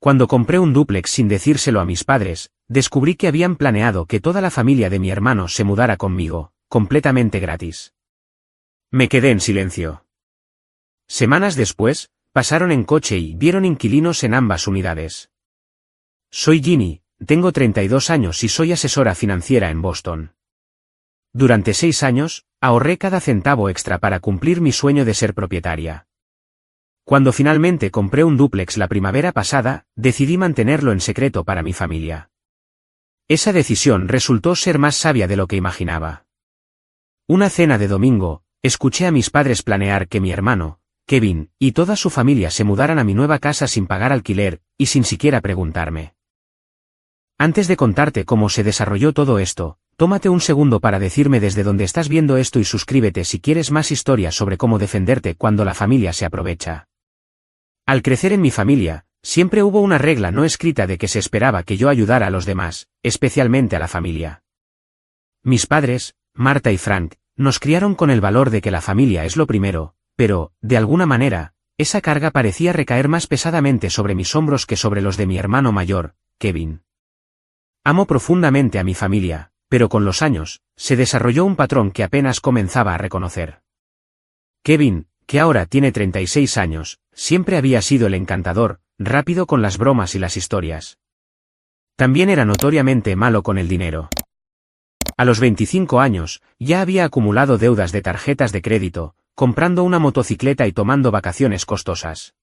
Cuando compré un dúplex sin decírselo a mis padres, descubrí que habían planeado que toda la familia de mi hermano se mudara conmigo, completamente gratis. Me quedé en silencio. Semanas después, pasaron en coche y vieron inquilinos en ambas unidades. Soy Ginny, tengo 32 años y soy asesora financiera en Boston. Durante 6 años, ahorré cada centavo extra para cumplir mi sueño de ser propietaria. Cuando finalmente compré un dúplex la primavera pasada, decidí mantenerlo en secreto para mi familia. Esa decisión resultó ser más sabia de lo que imaginaba. Una cena de domingo, escuché a mis padres planear que mi hermano, Kevin, y toda su familia se mudaran a mi nueva casa sin pagar alquiler, y sin siquiera preguntarme. Antes de contarte cómo se desarrolló todo esto, tómate un segundo para decirme desde dónde estás viendo esto y suscríbete si quieres más historias sobre cómo defenderte cuando la familia se aprovecha. Al crecer en mi familia, siempre hubo una regla no escrita de que se esperaba que yo ayudara a los demás, especialmente a la familia. Mis padres, Marta y Frank, nos criaron con el valor de que la familia es lo primero, pero, de alguna manera, esa carga parecía recaer más pesadamente sobre mis hombros que sobre los de mi hermano mayor, Kevin. Amo profundamente a mi familia, pero con los años, se desarrolló un patrón que apenas comenzaba a reconocer. Kevin, que ahora tiene 36 años, siempre había sido el encantador, rápido con las bromas y las historias. También era notoriamente malo con el dinero. A los 25 años, ya había acumulado deudas de tarjetas de crédito, comprando una motocicleta y tomando vacaciones costosas.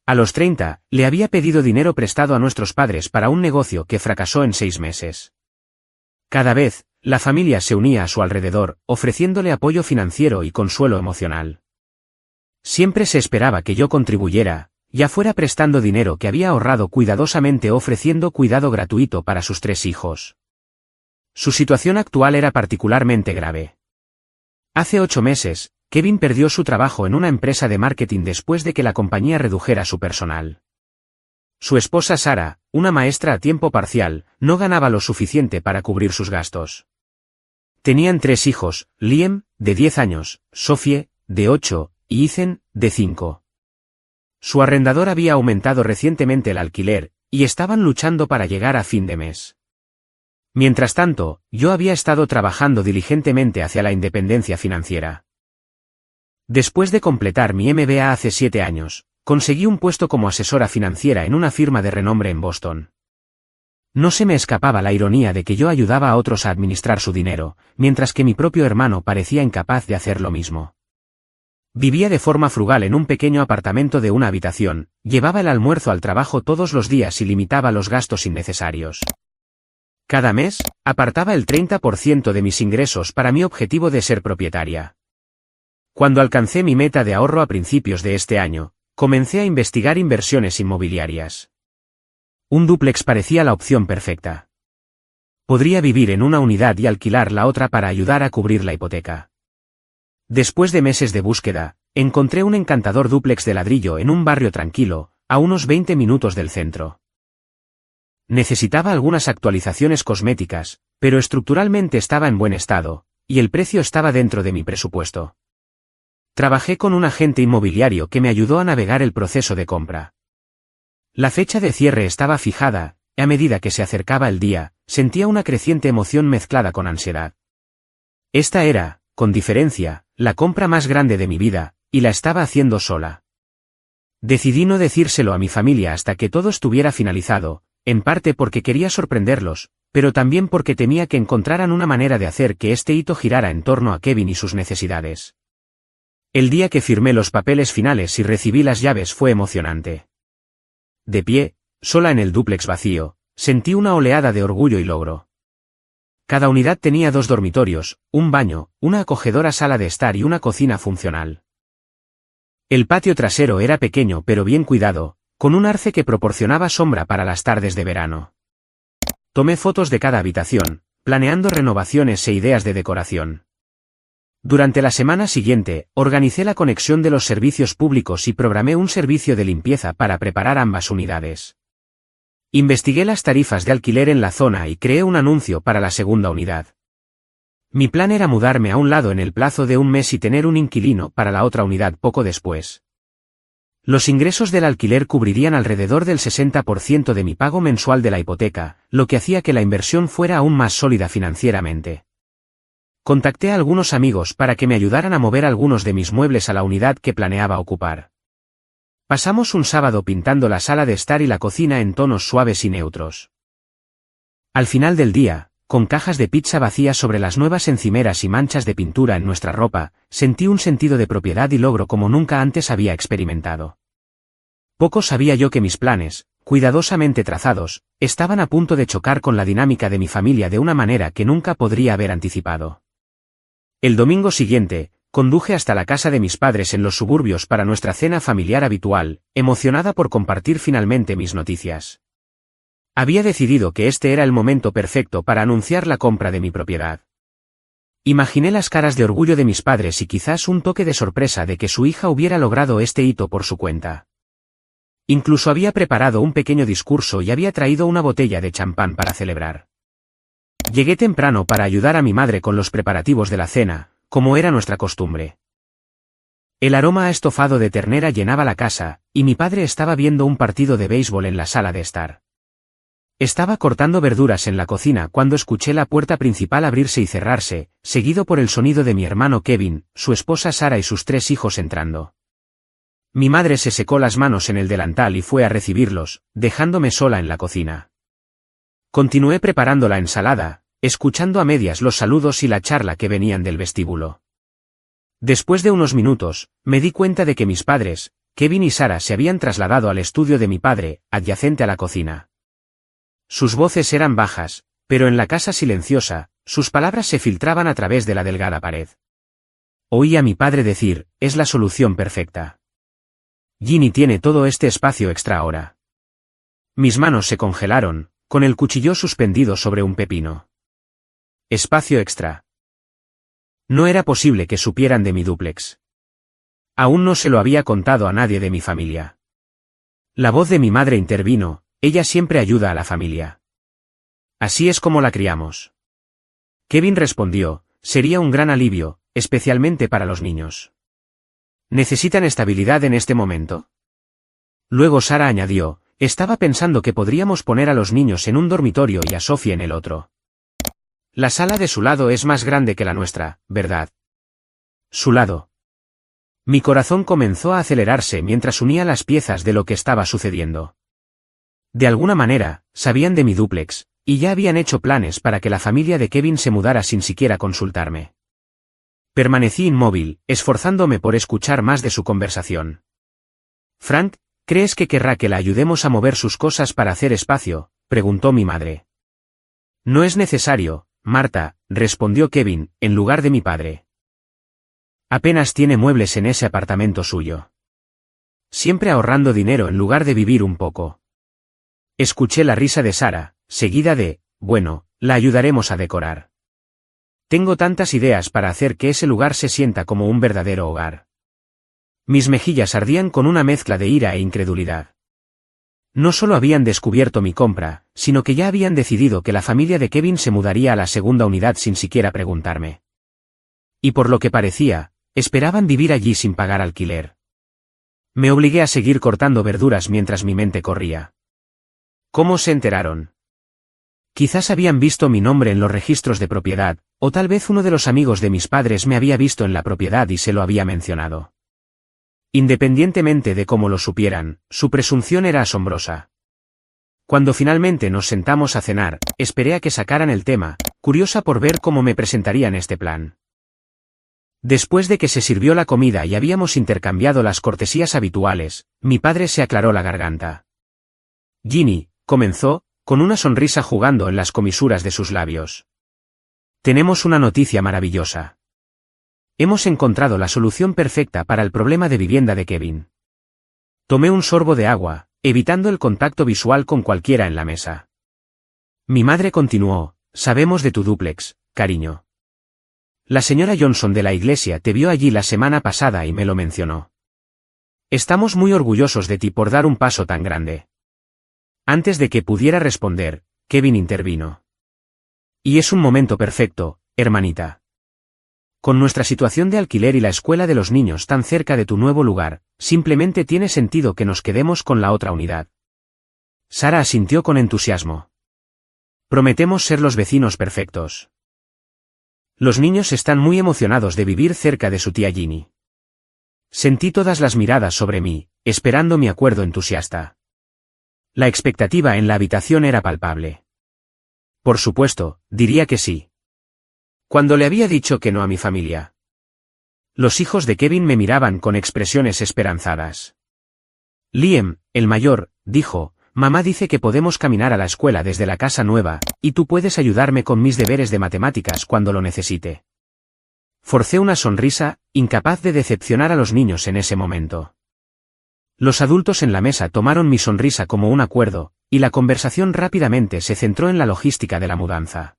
A los 30, le había pedido dinero prestado a nuestros padres para un negocio que fracasó en 6 meses. Cada vez, la familia se unía a su alrededor, ofreciéndole apoyo financiero y consuelo emocional. Siempre se esperaba que yo contribuyera, ya fuera prestando dinero que había ahorrado cuidadosamente o ofreciendo cuidado gratuito para sus 3 hijos. Su situación actual era particularmente grave. Hace 8 meses, Kevin perdió su trabajo en una empresa de marketing después de que la compañía redujera su personal. Su esposa Sara, una maestra a tiempo parcial, no ganaba lo suficiente para cubrir sus gastos. Tenían 3 hijos, Liam, de 10 años, Sophie, de 8, y Ethan, de 5. Su arrendador había aumentado recientemente el alquiler, y estaban luchando para llegar a fin de mes. Mientras tanto, yo había estado trabajando diligentemente hacia la independencia financiera. Después de completar mi MBA hace 7 años, conseguí un puesto como asesora financiera en una firma de renombre en Boston. No se me escapaba la ironía de que yo ayudaba a otros a administrar su dinero, mientras que mi propio hermano parecía incapaz de hacer lo mismo. Vivía de forma frugal en un pequeño apartamento de una habitación, llevaba el almuerzo al trabajo todos los días y limitaba los gastos innecesarios. Cada mes, apartaba el 30% de mis ingresos para mi objetivo de ser propietaria. Cuando alcancé mi meta de ahorro a principios de este año, comencé a investigar inversiones inmobiliarias. Un dúplex parecía la opción perfecta. Podría vivir en una unidad y alquilar la otra para ayudar a cubrir la hipoteca. Después de meses de búsqueda, encontré un encantador dúplex de ladrillo en un barrio tranquilo, a unos 20 minutos del centro. Necesitaba algunas actualizaciones cosméticas, pero estructuralmente estaba en buen estado, y el precio estaba dentro de mi presupuesto. Trabajé con un agente inmobiliario que me ayudó a navegar el proceso de compra. La fecha de cierre estaba fijada, y a medida que se acercaba el día, sentía una creciente emoción mezclada con ansiedad. Esta era, con diferencia, la compra más grande de mi vida, y la estaba haciendo sola. Decidí no decírselo a mi familia hasta que todo estuviera finalizado, en parte porque quería sorprenderlos, pero también porque temía que encontraran una manera de hacer que este hito girara en torno a Kevin y sus necesidades. El día que firmé los papeles finales y recibí las llaves fue emocionante. De pie, sola en el dúplex vacío, sentí una oleada de orgullo y logro. Cada unidad tenía 2 dormitorios, un baño, una acogedora sala de estar y una cocina funcional. El patio trasero era pequeño pero bien cuidado, con un arce que proporcionaba sombra para las tardes de verano. Tomé fotos de cada habitación, planeando renovaciones e ideas de decoración. Durante la semana siguiente, organicé la conexión de los servicios públicos y programé un servicio de limpieza para preparar ambas unidades. Investigué las tarifas de alquiler en la zona y creé un anuncio para la segunda unidad. Mi plan era mudarme a un lado en el plazo de un mes y tener un inquilino para la otra unidad poco después. Los ingresos del alquiler cubrirían alrededor del 60% de mi pago mensual de la hipoteca, lo que hacía que la inversión fuera aún más sólida financieramente. Contacté a algunos amigos para que me ayudaran a mover algunos de mis muebles a la unidad que planeaba ocupar. Pasamos un sábado pintando la sala de estar y la cocina en tonos suaves y neutros. Al final del día, con cajas de pizza vacías sobre las nuevas encimeras y manchas de pintura en nuestra ropa, sentí un sentido de propiedad y logro como nunca antes había experimentado. Poco sabía yo que mis planes, cuidadosamente trazados, estaban a punto de chocar con la dinámica de mi familia de una manera que nunca podría haber anticipado. El domingo siguiente, conduje hasta la casa de mis padres en los suburbios para nuestra cena familiar habitual, emocionada por compartir finalmente mis noticias. Había decidido que este era el momento perfecto para anunciar la compra de mi propiedad. Imaginé las caras de orgullo de mis padres y quizás un toque de sorpresa de que su hija hubiera logrado este hito por su cuenta. Incluso había preparado un pequeño discurso y había traído una botella de champán para celebrar. Llegué temprano para ayudar a mi madre con los preparativos de la cena, como era nuestra costumbre. El aroma a estofado de ternera llenaba la casa, y mi padre estaba viendo un partido de béisbol en la sala de estar. Estaba cortando verduras en la cocina cuando escuché la puerta principal abrirse y cerrarse, seguido por el sonido de mi hermano Kevin, su esposa Sara y sus 3 hijos entrando. Mi madre se secó las manos en el delantal y fue a recibirlos, dejándome sola en la cocina. Continué preparando la ensalada, escuchando a medias los saludos y la charla que venían del vestíbulo. Después de unos minutos, me di cuenta de que mis padres, Kevin y Sara, se habían trasladado al estudio de mi padre, adyacente a la cocina. Sus voces eran bajas, pero en la casa silenciosa, sus palabras se filtraban a través de la delgada pared. Oí a mi padre decir, es la solución perfecta. Ginny tiene todo este espacio extra ahora. Mis manos se congelaron, con el cuchillo suspendido sobre un pepino. Espacio extra. No era posible que supieran de mi dúplex. Aún no se lo había contado a nadie de mi familia. La voz de mi madre intervino, ella siempre ayuda a la familia. Así es como la criamos. Kevin respondió, sería un gran alivio, especialmente para los niños. ¿Necesitan estabilidad en este momento? Luego Sara añadió, estaba pensando que podríamos poner a los niños en un dormitorio y a Sophie en el otro. La sala de su lado es más grande que la nuestra, ¿verdad? Su lado. Mi corazón comenzó a acelerarse mientras unía las piezas de lo que estaba sucediendo. De alguna manera, sabían de mi dúplex, y ya habían hecho planes para que la familia de Kevin se mudara sin siquiera consultarme. Permanecí inmóvil, esforzándome por escuchar más de su conversación. Frank, ¿crees que querrá que la ayudemos a mover sus cosas para hacer espacio?, preguntó mi madre. No es necesario, Marta, respondió Kevin, en lugar de mi padre. Apenas tiene muebles en ese apartamento suyo. Siempre ahorrando dinero en lugar de vivir un poco. Escuché la risa de Sara, seguida de, bueno, la ayudaremos a decorar. Tengo tantas ideas para hacer que ese lugar se sienta como un verdadero hogar. Mis mejillas ardían con una mezcla de ira e incredulidad. No solo habían descubierto mi compra, sino que ya habían decidido que la familia de Kevin se mudaría a la segunda unidad sin siquiera preguntarme. Y por lo que parecía, esperaban vivir allí sin pagar alquiler. Me obligué a seguir cortando verduras mientras mi mente corría. ¿Cómo se enteraron? Quizás habían visto mi nombre en los registros de propiedad, o tal vez uno de los amigos de mis padres me había visto en la propiedad y se lo había mencionado. Independientemente de cómo lo supieran, su presunción era asombrosa. Cuando finalmente nos sentamos a cenar, esperé a que sacaran el tema, curiosa por ver cómo me presentarían este plan. Después de que se sirvió la comida y habíamos intercambiado las cortesías habituales, mi padre se aclaró la garganta. Ginny, comenzó, con una sonrisa jugando en las comisuras de sus labios. Tenemos una noticia maravillosa. Hemos encontrado la solución perfecta para el problema de vivienda de Kevin. Tomé un sorbo de agua, evitando el contacto visual con cualquiera en la mesa. Mi madre continuó, sabemos de tu dúplex, cariño. La señora Johnson de la iglesia te vio allí la semana pasada y me lo mencionó. Estamos muy orgullosos de ti por dar un paso tan grande. Antes de que pudiera responder, Kevin intervino. Y es un momento perfecto, hermanita. Con nuestra situación de alquiler y la escuela de los niños tan cerca de tu nuevo lugar, simplemente tiene sentido que nos quedemos con la otra unidad. Sara asintió con entusiasmo. Prometemos ser los vecinos perfectos. Los niños están muy emocionados de vivir cerca de su tía Ginny. Sentí todas las miradas sobre mí, esperando mi acuerdo entusiasta. La expectativa en la habitación era palpable. Por supuesto, diría que sí. Cuando le había dicho que no a mi familia. Los hijos de Kevin me miraban con expresiones esperanzadas. Liam, el mayor, dijo, mamá dice que podemos caminar a la escuela desde la casa nueva, y tú puedes ayudarme con mis deberes de matemáticas cuando lo necesite. Forcé una sonrisa, incapaz de decepcionar a los niños en ese momento. Los adultos en la mesa tomaron mi sonrisa como un acuerdo, y la conversación rápidamente se centró en la logística de la mudanza.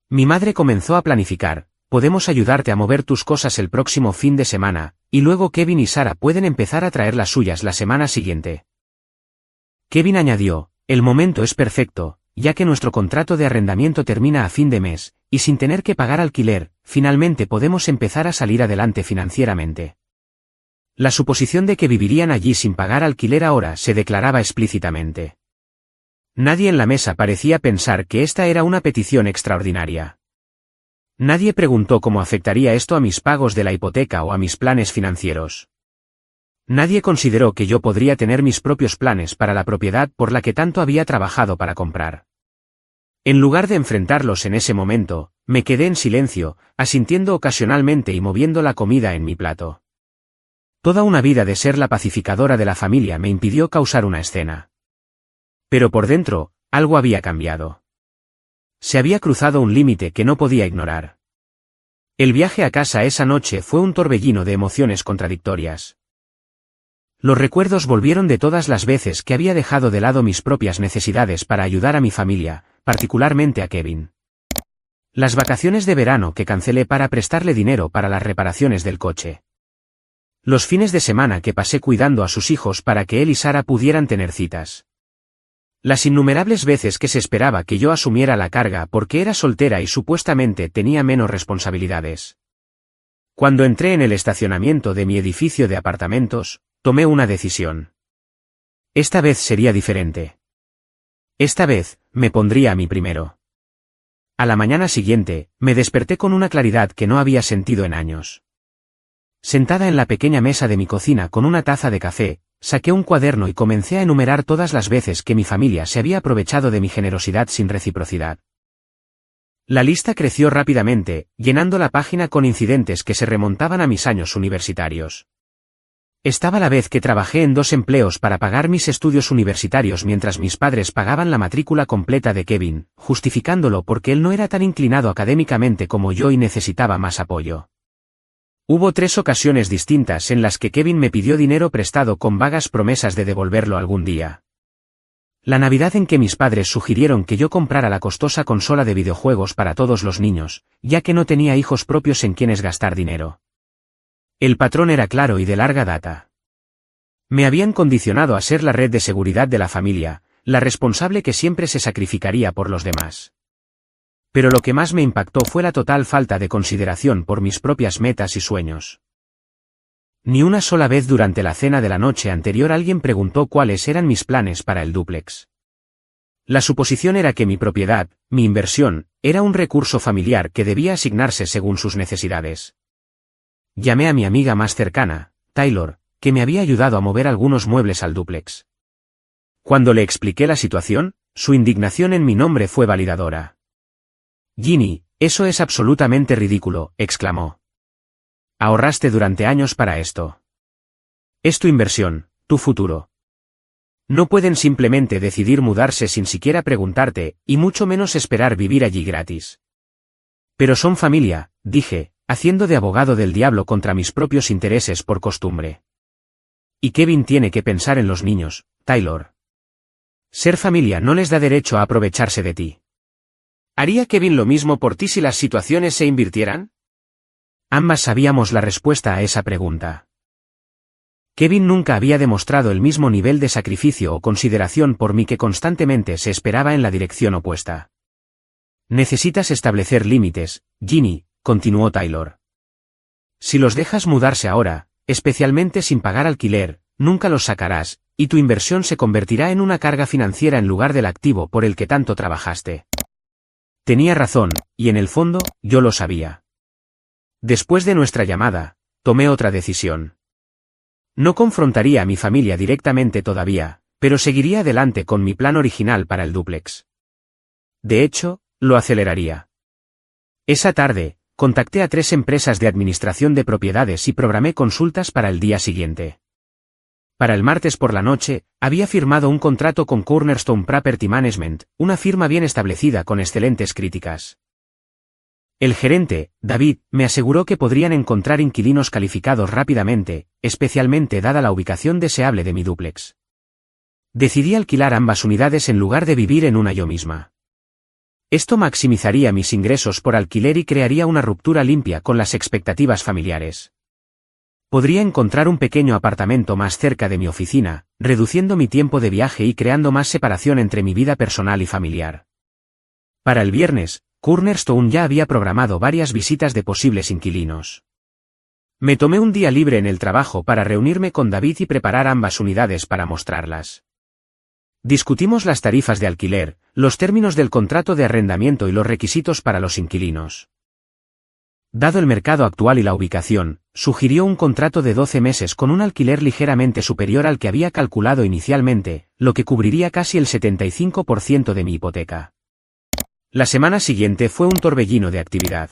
Mi madre comenzó a planificar, podemos ayudarte a mover tus cosas el próximo fin de semana, y luego Kevin y Sara pueden empezar a traer las suyas la semana siguiente. Kevin añadió, el momento es perfecto, ya que nuestro contrato de arrendamiento termina a fin de mes, y sin tener que pagar alquiler, finalmente podemos empezar a salir adelante financieramente. La suposición de que vivirían allí sin pagar alquiler ahora se declaraba explícitamente. Nadie en la mesa parecía pensar que esta era una petición extraordinaria. Nadie preguntó cómo afectaría esto a mis pagos de la hipoteca o a mis planes financieros. Nadie consideró que yo podría tener mis propios planes para la propiedad por la que tanto había trabajado para comprar. En lugar de enfrentarlos en ese momento, me quedé en silencio, asintiendo ocasionalmente y moviendo la comida en mi plato. Toda una vida de ser la pacificadora de la familia me impidió causar una escena. Pero por dentro, algo había cambiado. Se había cruzado un límite que no podía ignorar. El viaje a casa esa noche fue un torbellino de emociones contradictorias. Los recuerdos volvieron de todas las veces que había dejado de lado mis propias necesidades para ayudar a mi familia, particularmente a Kevin. Las vacaciones de verano que cancelé para prestarle dinero para las reparaciones del coche. Los fines de semana que pasé cuidando a sus hijos para que él y Sara pudieran tener citas. Las innumerables veces que se esperaba que yo asumiera la carga porque era soltera y supuestamente tenía menos responsabilidades. Cuando entré en el estacionamiento de mi edificio de apartamentos, tomé una decisión. Esta vez sería diferente. Esta vez, me pondría a mí primero. A la mañana siguiente, me desperté con una claridad que no había sentido en años. Sentada en la pequeña mesa de mi cocina con una taza de café, saqué un cuaderno y comencé a enumerar todas las veces que mi familia se había aprovechado de mi generosidad sin reciprocidad. La lista creció rápidamente, llenando la página con incidentes que se remontaban a mis años universitarios. Estaba la vez que trabajé en 2 empleos para pagar mis estudios universitarios mientras mis padres pagaban la matrícula completa de Kevin, justificándolo porque él no era tan inclinado académicamente como yo y necesitaba más apoyo. Hubo 3 ocasiones distintas en las que Kevin me pidió dinero prestado con vagas promesas de devolverlo algún día. La Navidad en que mis padres sugirieron que yo comprara la costosa consola de videojuegos para todos los niños, ya que no tenía hijos propios en quienes gastar dinero. El patrón era claro y de larga data. Me habían condicionado a ser la red de seguridad de la familia, la responsable que siempre se sacrificaría por los demás. Pero lo que más me impactó fue la total falta de consideración por mis propias metas y sueños. Ni una sola vez durante la cena de la noche anterior alguien preguntó cuáles eran mis planes para el dúplex. La suposición era que mi propiedad, mi inversión, era un recurso familiar que debía asignarse según sus necesidades. Llamé a mi amiga más cercana, Taylor, que me había ayudado a mover algunos muebles al dúplex. Cuando le expliqué la situación, su indignación en mi nombre fue validadora. Ginny, eso es absolutamente ridículo, exclamó. Ahorraste durante años para esto. Es tu inversión, tu futuro. No pueden simplemente decidir mudarse sin siquiera preguntarte, y mucho menos esperar vivir allí gratis. Pero son familia, dije, haciendo de abogado del diablo contra mis propios intereses por costumbre. Y Kevin tiene que pensar en los niños, Taylor. Ser familia no les da derecho a aprovecharse de ti. ¿Haría Kevin lo mismo por ti si las situaciones se invirtieran? Ambas sabíamos la respuesta a esa pregunta. Kevin nunca había demostrado el mismo nivel de sacrificio o consideración por mí que constantemente se esperaba en la dirección opuesta. Necesitas establecer límites, Ginny, continuó Taylor. Si los dejas mudarse ahora, especialmente sin pagar alquiler, nunca los sacarás, y tu inversión se convertirá en una carga financiera en lugar del activo por el que tanto trabajaste. Tenía razón, y en el fondo, yo lo sabía. Después de nuestra llamada, tomé otra decisión. No confrontaría a mi familia directamente todavía, pero seguiría adelante con mi plan original para el dúplex. De hecho, lo aceleraría. Esa tarde, contacté a 3 empresas de administración de propiedades y programé consultas para el día siguiente. Para el martes por la noche, había firmado un contrato con Cornerstone Property Management, una firma bien establecida con excelentes críticas. El gerente, David, me aseguró que podrían encontrar inquilinos calificados rápidamente, especialmente dada la ubicación deseable de mi dúplex. Decidí alquilar ambas unidades en lugar de vivir en una yo misma. Esto maximizaría mis ingresos por alquiler y crearía una ruptura limpia con las expectativas familiares. Podría encontrar un pequeño apartamento más cerca de mi oficina, reduciendo mi tiempo de viaje y creando más separación entre mi vida personal y familiar. Para el viernes, Cornerstone ya había programado varias visitas de posibles inquilinos. Me tomé un día libre en el trabajo para reunirme con David y preparar ambas unidades para mostrarlas. Discutimos las tarifas de alquiler, los términos del contrato de arrendamiento y los requisitos para los inquilinos. Dado el mercado actual y la ubicación, sugirió un contrato de 12 meses con un alquiler ligeramente superior al que había calculado inicialmente, lo que cubriría casi el 75% de mi hipoteca. La semana siguiente fue un torbellino de actividad.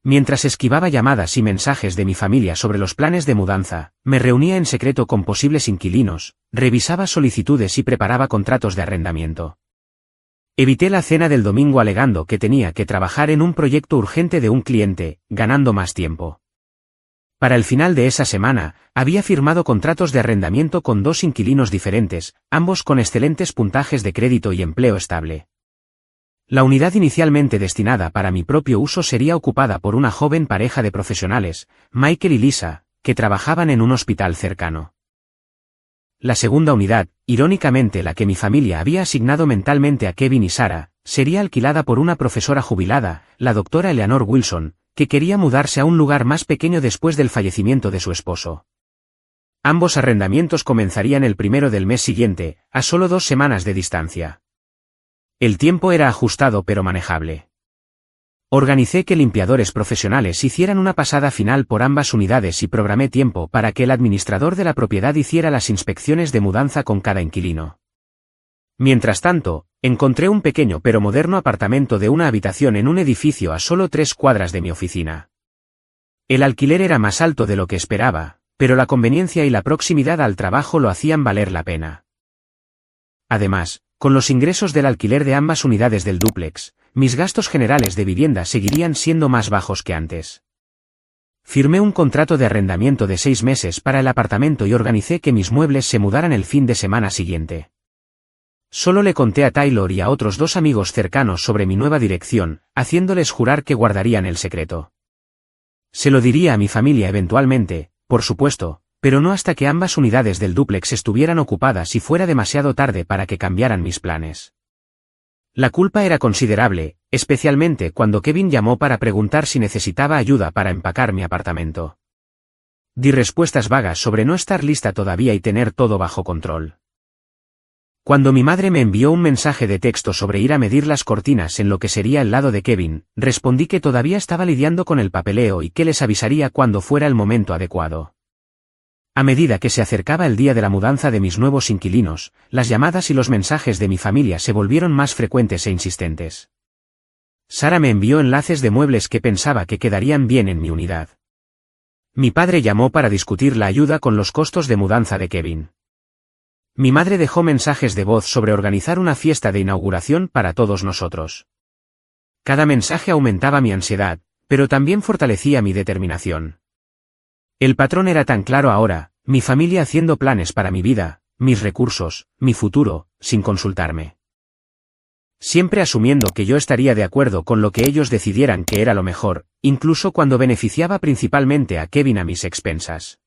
Mientras esquivaba llamadas y mensajes de mi familia sobre los planes de mudanza, me reunía en secreto con posibles inquilinos, revisaba solicitudes y preparaba contratos de arrendamiento. Evité la cena del domingo alegando que tenía que trabajar en un proyecto urgente de un cliente, ganando más tiempo. Para el final de esa semana, había firmado contratos de arrendamiento con 2 inquilinos diferentes, ambos con excelentes puntajes de crédito y empleo estable. La unidad inicialmente destinada para mi propio uso sería ocupada por una joven pareja de profesionales, Michael y Lisa, que trabajaban en un hospital cercano. La segunda unidad, irónicamente la que mi familia había asignado mentalmente a Kevin y Sarah, sería alquilada por una profesora jubilada, la doctora Eleanor Wilson, que quería mudarse a un lugar más pequeño después del fallecimiento de su esposo. Ambos arrendamientos comenzarían el 1 del mes siguiente, a solo 2 semanas de distancia. El tiempo era ajustado pero manejable. Organicé que limpiadores profesionales hicieran una pasada final por ambas unidades y programé tiempo para que el administrador de la propiedad hiciera las inspecciones de mudanza con cada inquilino. Mientras tanto, encontré un pequeño pero moderno apartamento de una habitación en un edificio a solo 3 cuadras de mi oficina. El alquiler era más alto de lo que esperaba, pero la conveniencia y la proximidad al trabajo lo hacían valer la pena. Además, con los ingresos del alquiler de ambas unidades del dúplex, mis gastos generales de vivienda seguirían siendo más bajos que antes. Firmé un contrato de arrendamiento de 6 meses para el apartamento y organicé que mis muebles se mudaran el fin de semana siguiente. Solo le conté a Taylor y a otros 2 amigos cercanos sobre mi nueva dirección, haciéndoles jurar que guardarían el secreto. Se lo diría a mi familia eventualmente, por supuesto, pero no hasta que ambas unidades del dúplex estuvieran ocupadas y fuera demasiado tarde para que cambiaran mis planes. La culpa era considerable, especialmente cuando Kevin llamó para preguntar si necesitaba ayuda para empacar mi apartamento. Di respuestas vagas sobre no estar lista todavía y tener todo bajo control. Cuando mi madre me envió un mensaje de texto sobre ir a medir las cortinas en lo que sería el lado de Kevin, respondí que todavía estaba lidiando con el papeleo y que les avisaría cuando fuera el momento adecuado. A medida que se acercaba el día de la mudanza de mis nuevos inquilinos, las llamadas y los mensajes de mi familia se volvieron más frecuentes e insistentes. Sarah me envió enlaces de muebles que pensaba que quedarían bien en mi unidad. Mi padre llamó para discutir la ayuda con los costos de mudanza de Kevin. Mi madre dejó mensajes de voz sobre organizar una fiesta de inauguración para todos nosotros. Cada mensaje aumentaba mi ansiedad, pero también fortalecía mi determinación. El patrón era tan claro ahora, mi familia haciendo planes para mi vida, mis recursos, mi futuro, sin consultarme. Siempre asumiendo que yo estaría de acuerdo con lo que ellos decidieran que era lo mejor, incluso cuando beneficiaba principalmente a Kevin a mis expensas.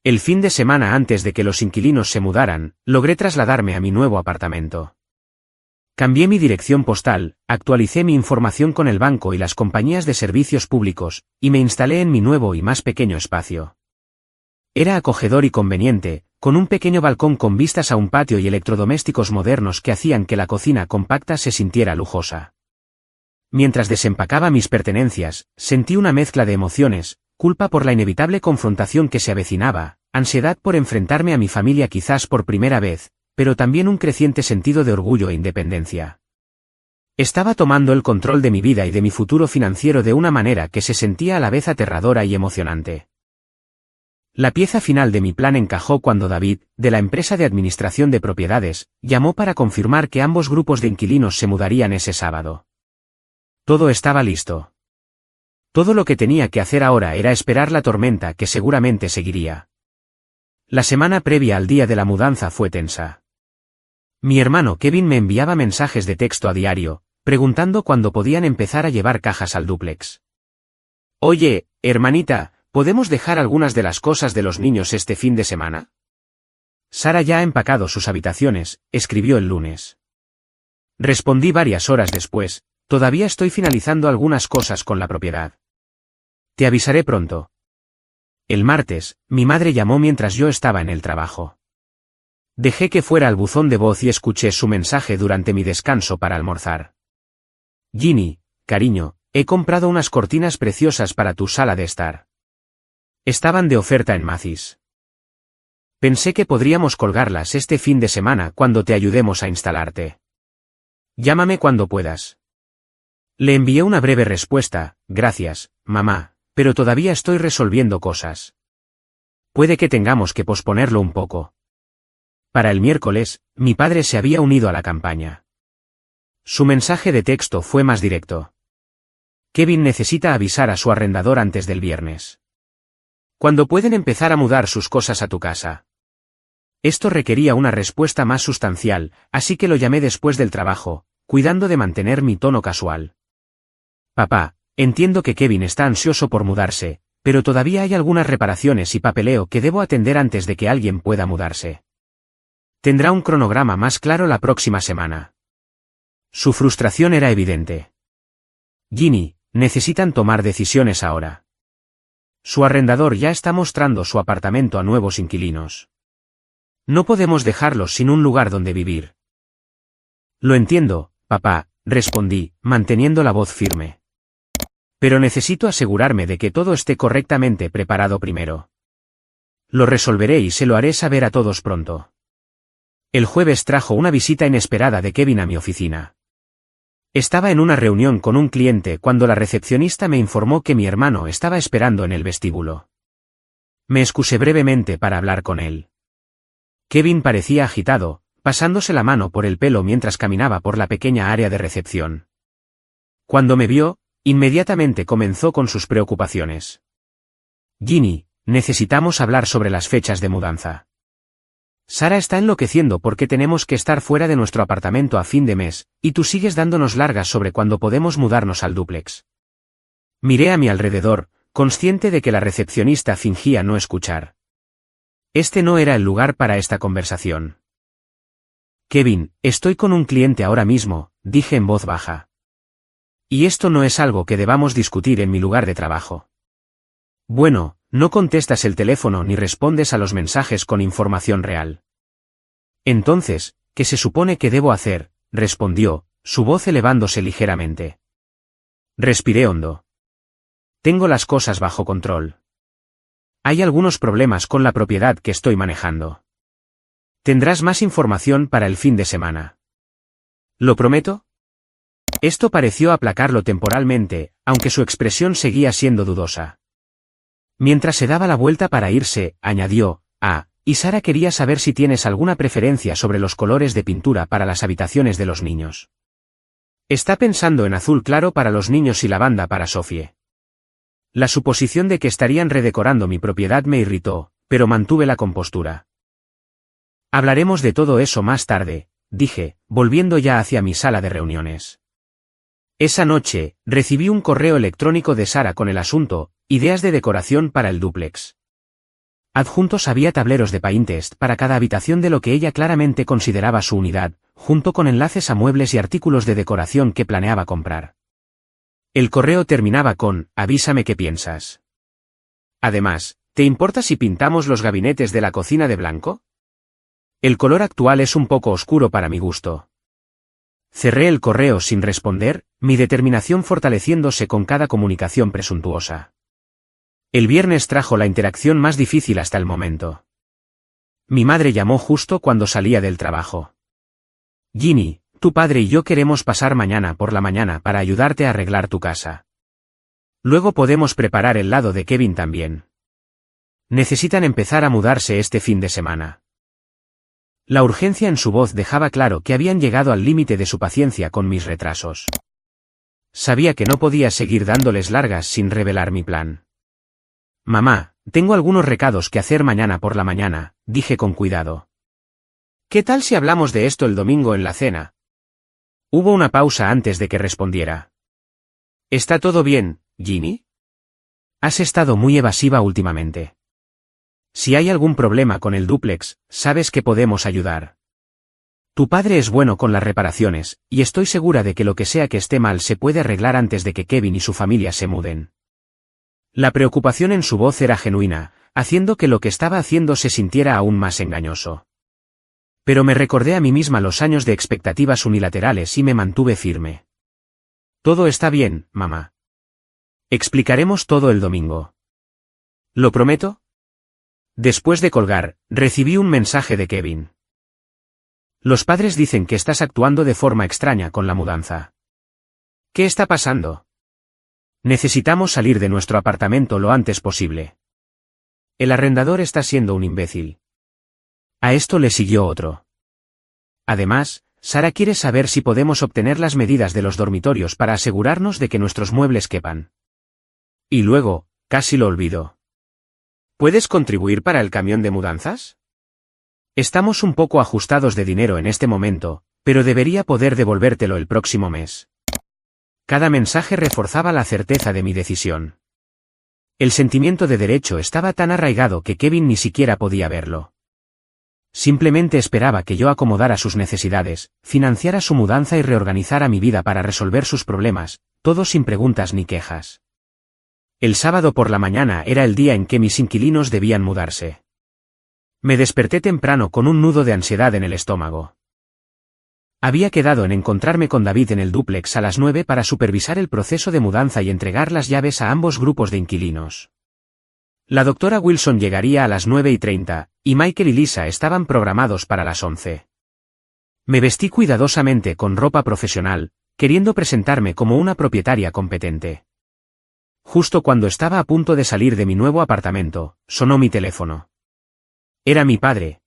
El fin de semana antes de que los inquilinos se mudaran, logré trasladarme a mi nuevo apartamento. Cambié mi dirección postal, actualicé mi información con el banco y las compañías de servicios públicos, y me instalé en mi nuevo y más pequeño espacio. Era acogedor y conveniente, con un pequeño balcón con vistas a un patio y electrodomésticos modernos que hacían que la cocina compacta se sintiera lujosa. Mientras desempacaba mis pertenencias, sentí una mezcla de emociones, culpa por la inevitable confrontación que se avecinaba, ansiedad por enfrentarme a mi familia quizás por primera vez, pero también un creciente sentido de orgullo e independencia. Estaba tomando el control de mi vida y de mi futuro financiero de una manera que se sentía a la vez aterradora y emocionante. La pieza final de mi plan encajó cuando David, de la empresa de administración de propiedades, llamó para confirmar que ambos grupos de inquilinos se mudarían ese sábado. Todo estaba listo. Todo lo que tenía que hacer ahora era esperar la tormenta que seguramente seguiría. La semana previa al día de la mudanza fue tensa. Mi hermano Kevin me enviaba mensajes de texto a diario, preguntando cuándo podían empezar a llevar cajas al dúplex. Oye, hermanita, ¿podemos dejar algunas de las cosas de los niños este fin de semana? Sara ya ha empacado sus habitaciones, escribió el lunes. Respondí varias horas después, todavía estoy finalizando algunas cosas con la propiedad. Te avisaré pronto. El martes, mi madre llamó mientras yo estaba en el trabajo. Dejé que fuera al buzón de voz y escuché su mensaje durante mi descanso para almorzar. Ginny, cariño, he comprado unas cortinas preciosas para tu sala de estar. Estaban de oferta en Macy's. Pensé que podríamos colgarlas este fin de semana cuando te ayudemos a instalarte. Llámame cuando puedas. Le envié una breve respuesta, gracias, mamá, pero todavía estoy resolviendo cosas. Puede que tengamos que posponerlo un poco. Para el miércoles, mi padre se había unido a la campaña. Su mensaje de texto fue más directo. Kevin necesita avisar a su arrendador antes del viernes. ¿Cuándo pueden empezar a mudar sus cosas a tu casa? Esto requería una respuesta más sustancial, así que lo llamé después del trabajo, cuidando de mantener mi tono casual. Papá, entiendo que Kevin está ansioso por mudarse, pero todavía hay algunas reparaciones y papeleo que debo atender antes de que alguien pueda mudarse. Tendrá un cronograma más claro la próxima semana. Su frustración era evidente. Ginny, necesitan tomar decisiones ahora. Su arrendador ya está mostrando su apartamento a nuevos inquilinos. No podemos dejarlos sin un lugar donde vivir. Lo entiendo, papá, respondí, manteniendo la voz firme. Pero necesito asegurarme de que todo esté correctamente preparado primero. Lo resolveré y se lo haré saber a todos pronto. El jueves trajo una visita inesperada de Kevin a mi oficina. Estaba en una reunión con un cliente cuando la recepcionista me informó que mi hermano estaba esperando en el vestíbulo. Me excusé brevemente para hablar con él. Kevin parecía agitado, pasándose la mano por el pelo mientras caminaba por la pequeña área de recepción. Cuando me vio, inmediatamente comenzó con sus preocupaciones. Ginny, necesitamos hablar sobre las fechas de mudanza. Sara está enloqueciendo porque tenemos que estar fuera de nuestro apartamento a fin de mes, y tú sigues dándonos largas sobre cuándo podemos mudarnos al dúplex. Miré a mi alrededor, consciente de que la recepcionista fingía no escuchar. Este no era el lugar para esta conversación. Kevin, estoy con un cliente ahora mismo, dije en voz baja. Y esto no es algo que debamos discutir en mi lugar de trabajo. Bueno, no contestas el teléfono ni respondes a los mensajes con información real. Entonces, ¿qué se supone que debo hacer?, respondió, su voz elevándose ligeramente. Respiré hondo. Tengo las cosas bajo control. Hay algunos problemas con la propiedad que estoy manejando. Tendrás más información para el fin de semana. ¿Lo prometo? Esto pareció aplacarlo temporalmente, aunque su expresión seguía siendo dudosa. Mientras se daba la vuelta para irse, añadió, y Sara quería saber si tienes alguna preferencia sobre los colores de pintura para las habitaciones de los niños. Está pensando en azul claro para los niños y lavanda para Sophie. La suposición de que estarían redecorando mi propiedad me irritó, pero mantuve la compostura. Hablaremos de todo eso más tarde, dije, volviendo ya hacia mi sala de reuniones. Esa noche, recibí un correo electrónico de Sara con el asunto, ideas de decoración para el dúplex. Adjuntos había tableros de Pinterest para cada habitación de lo que ella claramente consideraba su unidad, junto con enlaces a muebles y artículos de decoración que planeaba comprar. El correo terminaba con: avísame qué piensas. Además, ¿te importa si pintamos los gabinetes de la cocina de blanco? El color actual es un poco oscuro para mi gusto. Cerré el correo sin responder, mi determinación fortaleciéndose con cada comunicación presuntuosa. El viernes trajo la interacción más difícil hasta el momento. Mi madre llamó justo cuando salía del trabajo. Ginny, tu padre y yo queremos pasar mañana por la mañana para ayudarte a arreglar tu casa. Luego podemos preparar el lado de Kevin también. Necesitan empezar a mudarse este fin de semana. La urgencia en su voz dejaba claro que habían llegado al límite de su paciencia con mis retrasos. Sabía que no podía seguir dándoles largas sin revelar mi plan. Mamá, tengo algunos recados que hacer mañana por la mañana, dije con cuidado. ¿Qué tal si hablamos de esto el domingo en la cena? Hubo una pausa antes de que respondiera. ¿Está todo bien, Ginny? Has estado muy evasiva últimamente. Si hay algún problema con el dúplex, sabes que podemos ayudar. Tu padre es bueno con las reparaciones, y estoy segura de que lo que sea que esté mal se puede arreglar antes de que Kevin y su familia se muden. La preocupación en su voz era genuina, haciendo que lo que estaba haciendo se sintiera aún más engañoso. Pero me recordé a mí misma los años de expectativas unilaterales y me mantuve firme. Todo está bien, mamá. Explicaremos todo el domingo. ¿Lo prometo? Después de colgar, recibí un mensaje de Kevin. Los padres dicen que estás actuando de forma extraña con la mudanza. ¿Qué está pasando? Necesitamos salir de nuestro apartamento lo antes posible. El arrendador está siendo un imbécil. A esto le siguió otro. Además, Sara quiere saber si podemos obtener las medidas de los dormitorios para asegurarnos de que nuestros muebles quepan. Y luego, casi lo olvido. ¿Puedes contribuir para el camión de mudanzas? Estamos un poco ajustados de dinero en este momento, pero debería poder devolvértelo el próximo mes. Cada mensaje reforzaba la certeza de mi decisión. El sentimiento de derecho estaba tan arraigado que Kevin ni siquiera podía verlo. Simplemente esperaba que yo acomodara sus necesidades, financiara su mudanza y reorganizara mi vida para resolver sus problemas, todo sin preguntas ni quejas. El sábado por la mañana era el día en que mis inquilinos debían mudarse. Me desperté temprano con un nudo de ansiedad en el estómago. Había quedado en encontrarme con David en el dúplex a las 9 para supervisar el proceso de mudanza y entregar las llaves a ambos grupos de inquilinos. La doctora Wilson llegaría a las 9:30, y Michael y Lisa estaban programados para las 11. Me vestí cuidadosamente con ropa profesional, queriendo presentarme como una propietaria competente. Justo cuando estaba a punto de salir de mi nuevo apartamento, sonó mi teléfono. Era mi padre.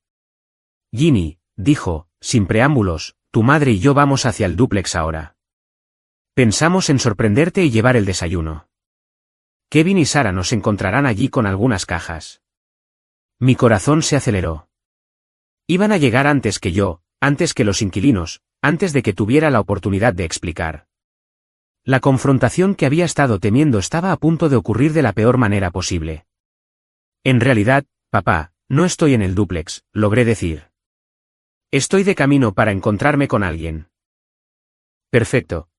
Ginny, dijo, sin preámbulos, tu madre y yo vamos hacia el dúplex ahora. Pensamos en sorprenderte y llevar el desayuno. Kevin y Sara nos encontrarán allí con algunas cajas. Mi corazón se aceleró. Iban a llegar antes que yo, antes que los inquilinos, antes de que tuviera la oportunidad de explicar. La confrontación que había estado temiendo estaba a punto de ocurrir de la peor manera posible. En realidad, papá, no estoy en el dúplex, logré decir. Estoy de camino para encontrarme con alguien. Perfecto.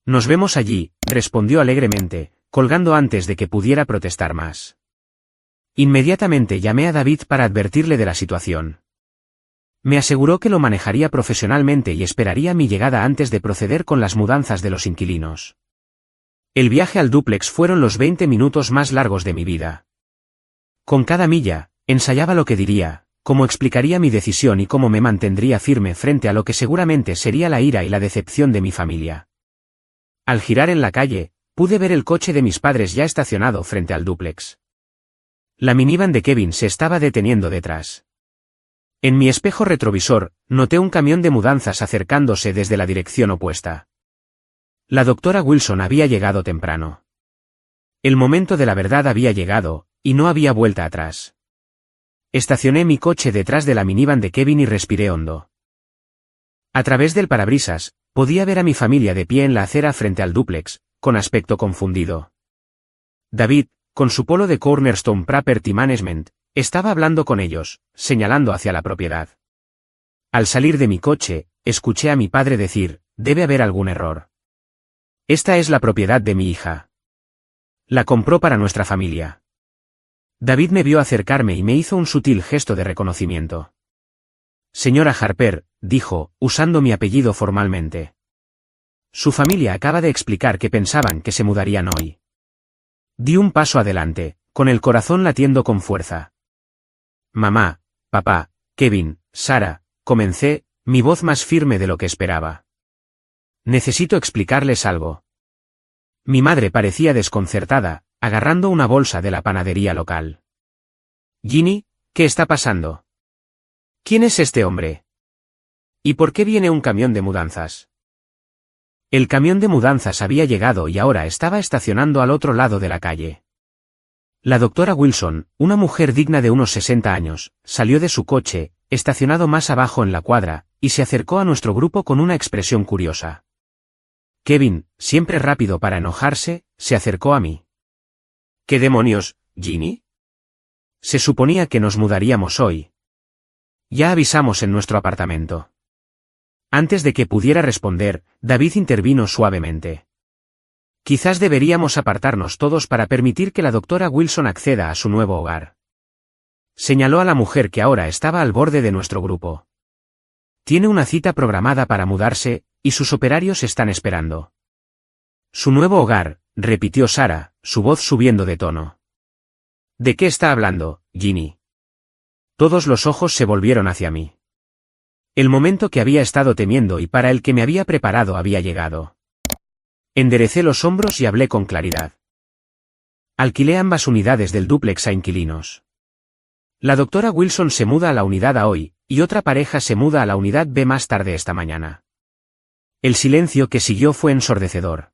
Nos vemos allí, respondió alegremente, colgando antes de que pudiera protestar más. Inmediatamente llamé a David para advertirle de la situación. Me aseguró que lo manejaría profesionalmente y esperaría mi llegada antes de proceder con las mudanzas de los inquilinos. El viaje al dúplex fueron los 20 minutos más largos de mi vida. Con cada milla, ensayaba lo que diría, cómo explicaría mi decisión y cómo me mantendría firme frente a lo que seguramente sería la ira y la decepción de mi familia. Al girar en la calle, pude ver el coche de mis padres ya estacionado frente al dúplex. La minivan de Kevin se estaba deteniendo detrás. En mi espejo retrovisor, noté un camión de mudanzas acercándose desde la dirección opuesta. La doctora Wilson había llegado temprano. El momento de la verdad había llegado, y no había vuelta atrás. Estacioné mi coche detrás de la minivan de Kevin y respiré hondo. A través del parabrisas, podía ver a mi familia de pie en la acera frente al dúplex, con aspecto confundido. David, con su polo de Cornerstone Property Management, estaba hablando con ellos, señalando hacia la propiedad. Al salir de mi coche, escuché a mi padre decir, debe haber algún error. Esta es la propiedad de mi hija. La compró para nuestra familia. David me vio acercarme y me hizo un sutil gesto de reconocimiento. Señora Harper, dijo, usando mi apellido formalmente. Su familia acaba de explicar que pensaban que se mudarían hoy. Di un paso adelante, con el corazón latiendo con fuerza. Mamá, papá, Kevin, Sara, comencé, mi voz más firme de lo que esperaba. Necesito explicarles algo. Mi madre parecía desconcertada, agarrando una bolsa de la panadería local. Ginny, ¿qué está pasando? ¿Quién es este hombre? ¿Y por qué viene un camión de mudanzas? El camión de mudanzas había llegado y ahora estaba estacionando al otro lado de la calle. La doctora Wilson, una mujer digna de unos 60 años, salió de su coche, estacionado más abajo en la cuadra, y se acercó a nuestro grupo con una expresión curiosa. Kevin, siempre rápido para enojarse, se acercó a mí. ¿Qué demonios, Ginny? Se suponía que nos mudaríamos hoy. Ya avisamos en nuestro apartamento. Antes de que pudiera responder, David intervino suavemente. Quizás deberíamos apartarnos todos para permitir que la doctora Wilson acceda a su nuevo hogar. Señaló a la mujer que ahora estaba al borde de nuestro grupo. Tiene una cita programada para mudarse, y sus operarios están esperando. Su nuevo hogar, repitió Sara, su voz subiendo de tono. ¿De qué está hablando, Ginny? Todos los ojos se volvieron hacia mí. El momento que había estado temiendo y para el que me había preparado había llegado. Enderecé los hombros y hablé con claridad. Alquilé ambas unidades del dúplex a inquilinos. La doctora Wilson se muda a la unidad A hoy, y otra pareja se muda a la unidad B más tarde esta mañana. El silencio que siguió fue ensordecedor.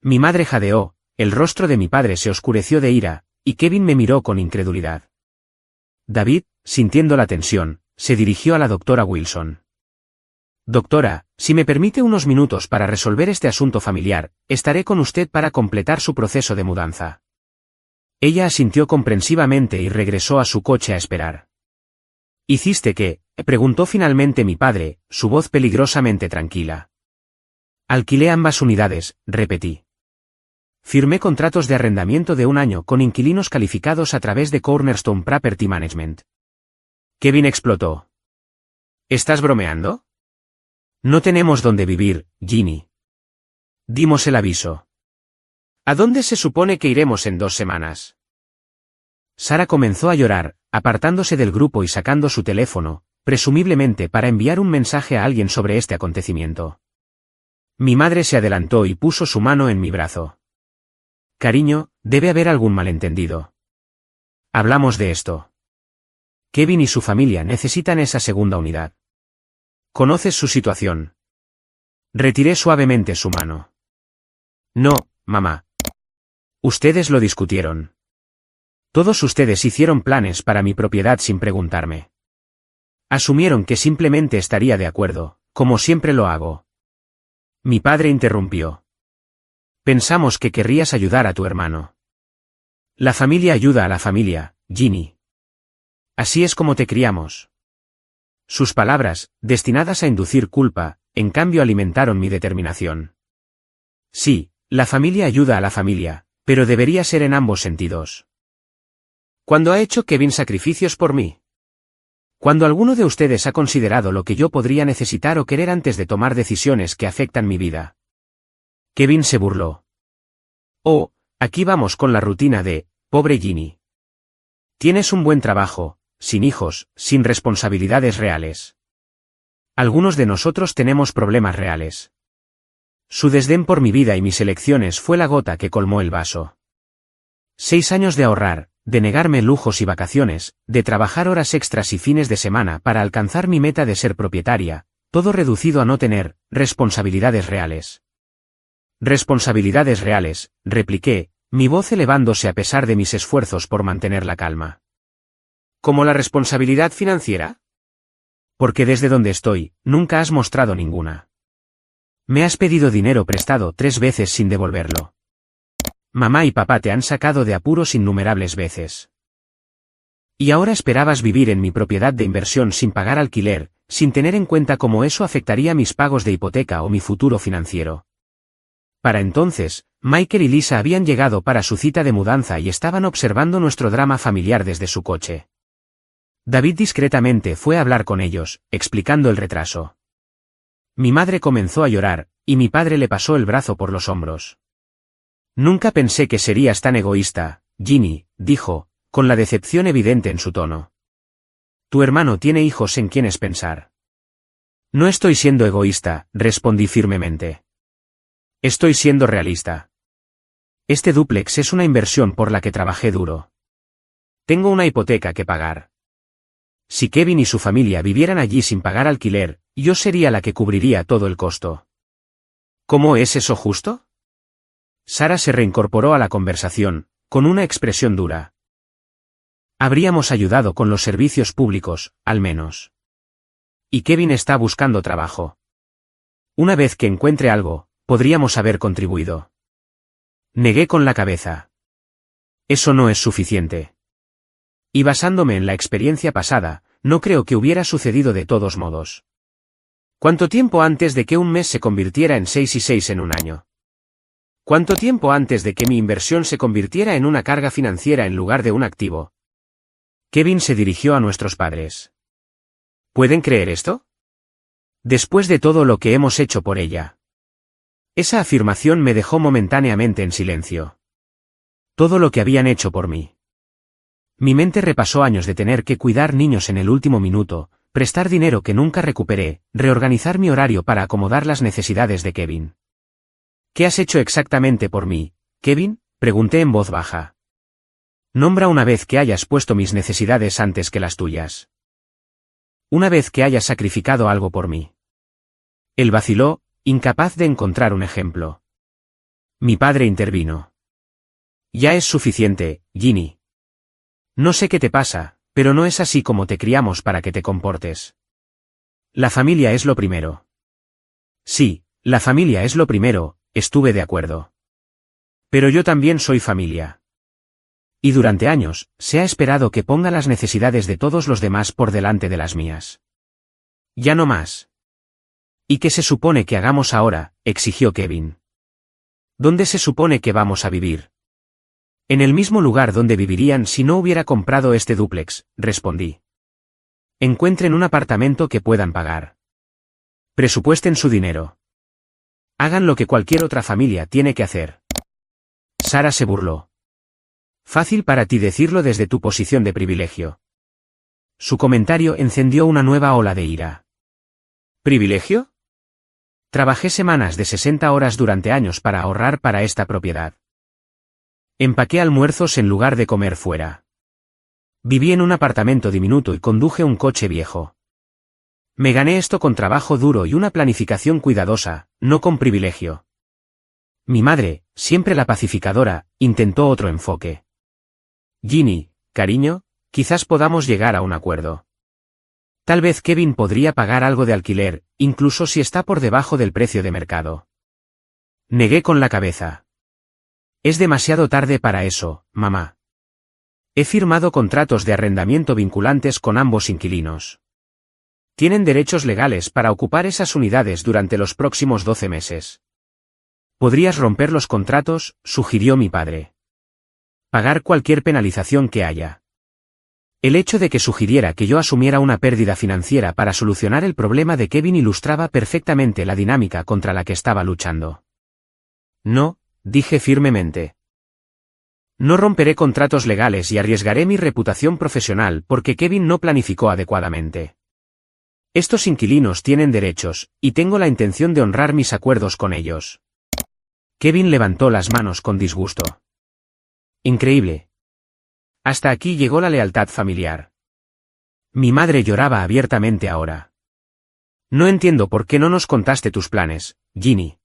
Mi madre jadeó, el rostro de mi padre se oscureció de ira, y Kevin me miró con incredulidad. David, sintiendo la tensión, se dirigió a la doctora Wilson. Doctora, si me permite unos minutos para resolver este asunto familiar, estaré con usted para completar su proceso de mudanza. Ella asintió comprensivamente y regresó a su coche a esperar. ¿Hiciste qué?, preguntó finalmente mi padre, su voz peligrosamente tranquila. Alquilé ambas unidades, repetí. Firmé contratos de arrendamiento de 1 año con inquilinos calificados a través de Cornerstone Property Management. Kevin explotó. ¿Estás bromeando? No tenemos dónde vivir, Ginny. Dimos el aviso. ¿A dónde se supone que iremos en 2 semanas? Sara comenzó a llorar, apartándose del grupo y sacando su teléfono, presumiblemente para enviar un mensaje a alguien sobre este acontecimiento. Mi madre se adelantó y puso su mano en mi brazo. Cariño, debe haber algún malentendido. Hablamos de esto. Kevin y su familia necesitan esa segunda unidad. ¿Conoces su situación? Retiré suavemente su mano. No, mamá. Ustedes lo discutieron. Todos ustedes hicieron planes para mi propiedad sin preguntarme. Asumieron que simplemente estaría de acuerdo, como siempre lo hago. Mi padre interrumpió. Pensamos que querrías ayudar a tu hermano. La familia ayuda a la familia, Ginny. Así es como te criamos. Sus palabras, destinadas a inducir culpa, en cambio alimentaron mi determinación. Sí, la familia ayuda a la familia, pero debería ser en ambos sentidos. ¿Cuándo ha hecho Kevin sacrificios por mí? Cuando alguno de ustedes ha considerado lo que yo podría necesitar o querer antes de tomar decisiones que afectan mi vida. Kevin se burló. Oh, aquí vamos con la rutina de, pobre Ginny. Tienes un buen trabajo, sin hijos, sin responsabilidades reales. Algunos de nosotros tenemos problemas reales. Su desdén por mi vida y mis elecciones fue la gota que colmó el vaso. 6 años de ahorrar, de negarme lujos y vacaciones, de trabajar horas extras y fines de semana para alcanzar mi meta de ser propietaria, todo reducido a no tener responsabilidades reales. Responsabilidades reales, repliqué, mi voz elevándose a pesar de mis esfuerzos por mantener la calma. ¿Como la responsabilidad financiera? Porque desde donde estoy, nunca has mostrado ninguna. Me has pedido dinero prestado 3 veces sin devolverlo. Mamá y papá te han sacado de apuros innumerables veces. Y ahora esperabas vivir en mi propiedad de inversión sin pagar alquiler, sin tener en cuenta cómo eso afectaría mis pagos de hipoteca o mi futuro financiero. Para entonces, Michael y Lisa habían llegado para su cita de mudanza y estaban observando nuestro drama familiar desde su coche. David discretamente fue a hablar con ellos, explicando el retraso. Mi madre comenzó a llorar, y mi padre le pasó el brazo por los hombros. Nunca pensé que serías tan egoísta, Ginny, dijo, con la decepción evidente en su tono. Tu hermano tiene hijos en quienes pensar. No estoy siendo egoísta, respondí firmemente. Estoy siendo realista. Este dúplex es una inversión por la que trabajé duro. Tengo una hipoteca que pagar. Si Kevin y su familia vivieran allí sin pagar alquiler, yo sería la que cubriría todo el costo. ¿Cómo es eso justo? Sara se reincorporó a la conversación, con una expresión dura. Habríamos ayudado con los servicios públicos, al menos. Y Kevin está buscando trabajo. Una vez que encuentre algo, podríamos haber contribuido. Negué con la cabeza. Eso no es suficiente. Y basándome en la experiencia pasada, no creo que hubiera sucedido de todos modos. ¿Cuánto tiempo antes de que un mes se convirtiera en 6 y 6 en un año? ¿Cuánto tiempo antes de que mi inversión se convirtiera en una carga financiera en lugar de un activo? Kevin se dirigió a nuestros padres. ¿Pueden creer esto? Después de todo lo que hemos hecho por ella. Esa afirmación me dejó momentáneamente en silencio. Todo lo que habían hecho por mí. Mi mente repasó años de tener que cuidar niños en el último minuto, prestar dinero que nunca recuperé, reorganizar mi horario para acomodar las necesidades de Kevin. ¿Qué has hecho exactamente por mí, Kevin?, pregunté en voz baja. Nombra una vez que hayas puesto mis necesidades antes que las tuyas. Una vez que hayas sacrificado algo por mí. Él vaciló, incapaz de encontrar un ejemplo. Mi padre intervino. Ya es suficiente, Ginny. No sé qué te pasa, pero no es así como te criamos para que te comportes. La familia es lo primero. Sí, la familia es lo primero, estuve de acuerdo. Pero yo también soy familia. Y durante años, se ha esperado que ponga las necesidades de todos los demás por delante de las mías. Ya no más. ¿Y qué se supone que hagamos ahora?, exigió Kevin. ¿Dónde se supone que vamos a vivir? En el mismo lugar donde vivirían si no hubiera comprado este dúplex, respondí. Encuentren un apartamento que puedan pagar. Presupuesten su dinero. Hagan lo que cualquier otra familia tiene que hacer. Sara se burló. Fácil para ti decirlo desde tu posición de privilegio. Su comentario encendió una nueva ola de ira. ¿Privilegio? Trabajé semanas de 60 horas durante años para ahorrar para esta propiedad. Empaqué almuerzos en lugar de comer fuera. Viví en un apartamento diminuto y conduje un coche viejo. Me gané esto con trabajo duro y una planificación cuidadosa, no con privilegio. Mi madre, siempre la pacificadora, intentó otro enfoque. Ginny, cariño, quizás podamos llegar a un acuerdo. Tal vez Kevin podría pagar algo de alquiler, incluso si está por debajo del precio de mercado. Negué con la cabeza. Es demasiado tarde para eso, mamá. He firmado contratos de arrendamiento vinculantes con ambos inquilinos. Tienen derechos legales para ocupar esas unidades durante los próximos 12 meses. Podrías romper los contratos, sugirió mi padre. Pagar cualquier penalización que haya. El hecho de que sugiriera que yo asumiera una pérdida financiera para solucionar el problema de Kevin ilustraba perfectamente la dinámica contra la que estaba luchando. No, dije firmemente. No romperé contratos legales y arriesgaré mi reputación profesional porque Kevin no planificó adecuadamente. Estos inquilinos tienen derechos, y tengo la intención de honrar mis acuerdos con ellos. Kevin levantó las manos con disgusto. Increíble. Hasta aquí llegó la lealtad familiar. Mi madre lloraba abiertamente ahora. No entiendo por qué no nos contaste tus planes, Ginny.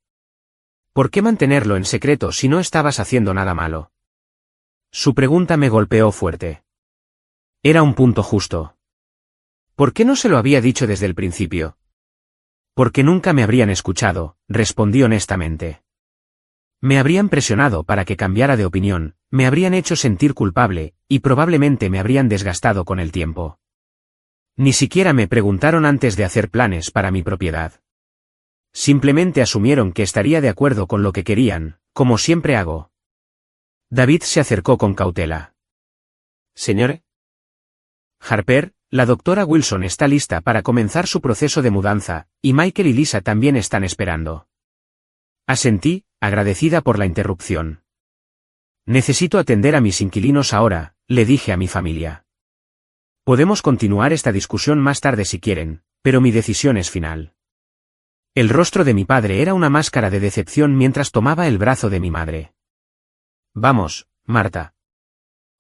¿Por qué mantenerlo en secreto si no estabas haciendo nada malo? Su pregunta me golpeó fuerte. Era un punto justo. ¿Por qué no se lo había dicho desde el principio? Porque nunca me habrían escuchado, respondí honestamente. Me habrían presionado para que cambiara de opinión, me habrían hecho sentir culpable, y probablemente me habrían desgastado con el tiempo. Ni siquiera me preguntaron antes de hacer planes para mi propiedad. Simplemente asumieron que estaría de acuerdo con lo que querían, como siempre hago. David se acercó con cautela. Señor Harper, la doctora Wilson está lista para comenzar su proceso de mudanza, y Michael y Lisa también están esperando. Asentí, agradecida por la interrupción. Necesito atender a mis inquilinos ahora, le dije a mi familia. Podemos continuar esta discusión más tarde si quieren, pero mi decisión es final. El rostro de mi padre era una máscara de decepción mientras tomaba el brazo de mi madre. Vamos, Marta.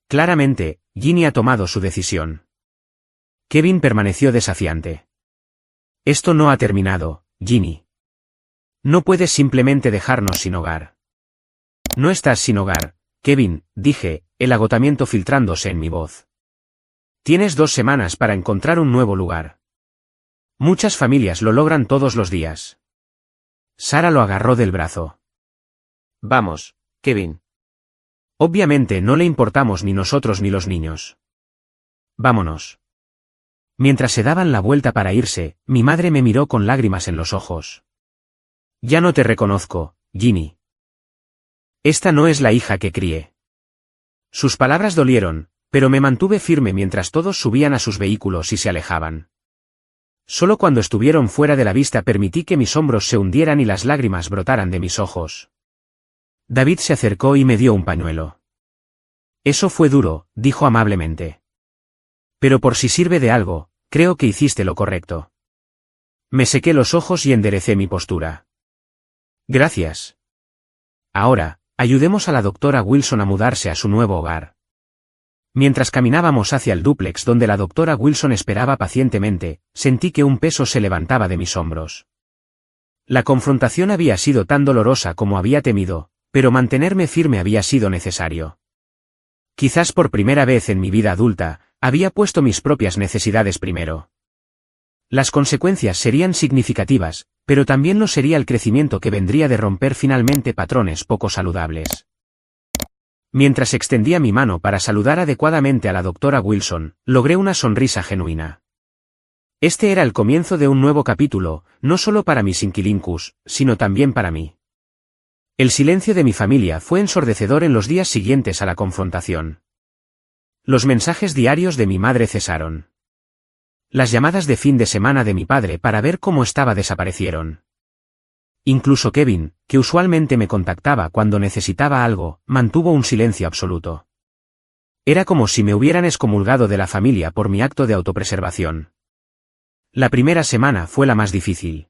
Claramente, Ginny ha tomado su decisión. Kevin permaneció desafiante. Esto no ha terminado, Ginny. No puedes simplemente dejarnos sin hogar. No estás sin hogar, Kevin, dije, el agotamiento filtrándose en mi voz. Tienes 2 semanas para encontrar un nuevo lugar. Muchas familias lo logran todos los días. Sara lo agarró del brazo. Vamos, Kevin. Obviamente no le importamos ni nosotros ni los niños. Vámonos. Mientras se daban la vuelta para irse, mi madre me miró con lágrimas en los ojos. Ya no te reconozco, Ginny. Esta no es la hija que crié. Sus palabras dolieron, pero me mantuve firme mientras todos subían a sus vehículos y se alejaban. Solo cuando estuvieron fuera de la vista permití que mis hombros se hundieran y las lágrimas brotaran de mis ojos. David se acercó y me dio un pañuelo. Eso fue duro, dijo amablemente. Pero por si sirve de algo, creo que hiciste lo correcto. Me sequé los ojos y enderecé mi postura. Gracias. Ahora, ayudemos a la doctora Wilson a mudarse a su nuevo hogar. Mientras caminábamos hacia el dúplex donde la doctora Wilson esperaba pacientemente, sentí que un peso se levantaba de mis hombros. La confrontación había sido tan dolorosa como había temido, pero mantenerme firme había sido necesario. Quizás por primera vez en mi vida adulta, había puesto mis propias necesidades primero. Las consecuencias serían significativas, pero también lo sería el crecimiento que vendría de romper finalmente patrones poco saludables. Mientras extendía mi mano para saludar adecuadamente a la doctora Wilson, logré una sonrisa genuina. Este era el comienzo de un nuevo capítulo, no solo para mis inquilinos, sino también para mí. El silencio de mi familia fue ensordecedor en los días siguientes a la confrontación. Los mensajes diarios de mi madre cesaron. Las llamadas de fin de semana de mi padre para ver cómo estaba desaparecieron. Incluso Kevin, que usualmente me contactaba cuando necesitaba algo, mantuvo un silencio absoluto. Era como si me hubieran excomulgado de la familia por mi acto de autopreservación. La primera semana fue la más difícil.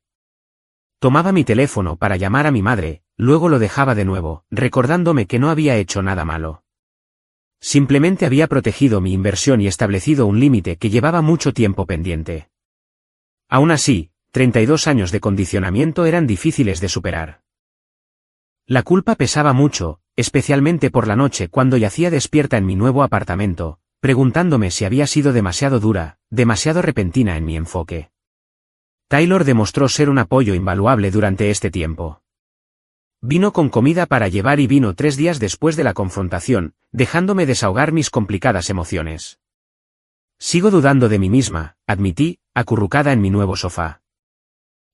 Tomaba mi teléfono para llamar a mi madre, luego lo dejaba de nuevo, recordándome que no había hecho nada malo. Simplemente había protegido mi inversión y establecido un límite que llevaba mucho tiempo pendiente. Aún así, 32 años de condicionamiento eran difíciles de superar. La culpa pesaba mucho, especialmente por la noche cuando yacía despierta en mi nuevo apartamento, preguntándome si había sido demasiado dura, demasiado repentina en mi enfoque. Taylor demostró ser un apoyo invaluable durante este tiempo. Vino con comida para llevar y vino 3 días después de la confrontación, dejándome desahogar mis complicadas emociones. Sigo dudando de mí misma, admití, acurrucada en mi nuevo sofá.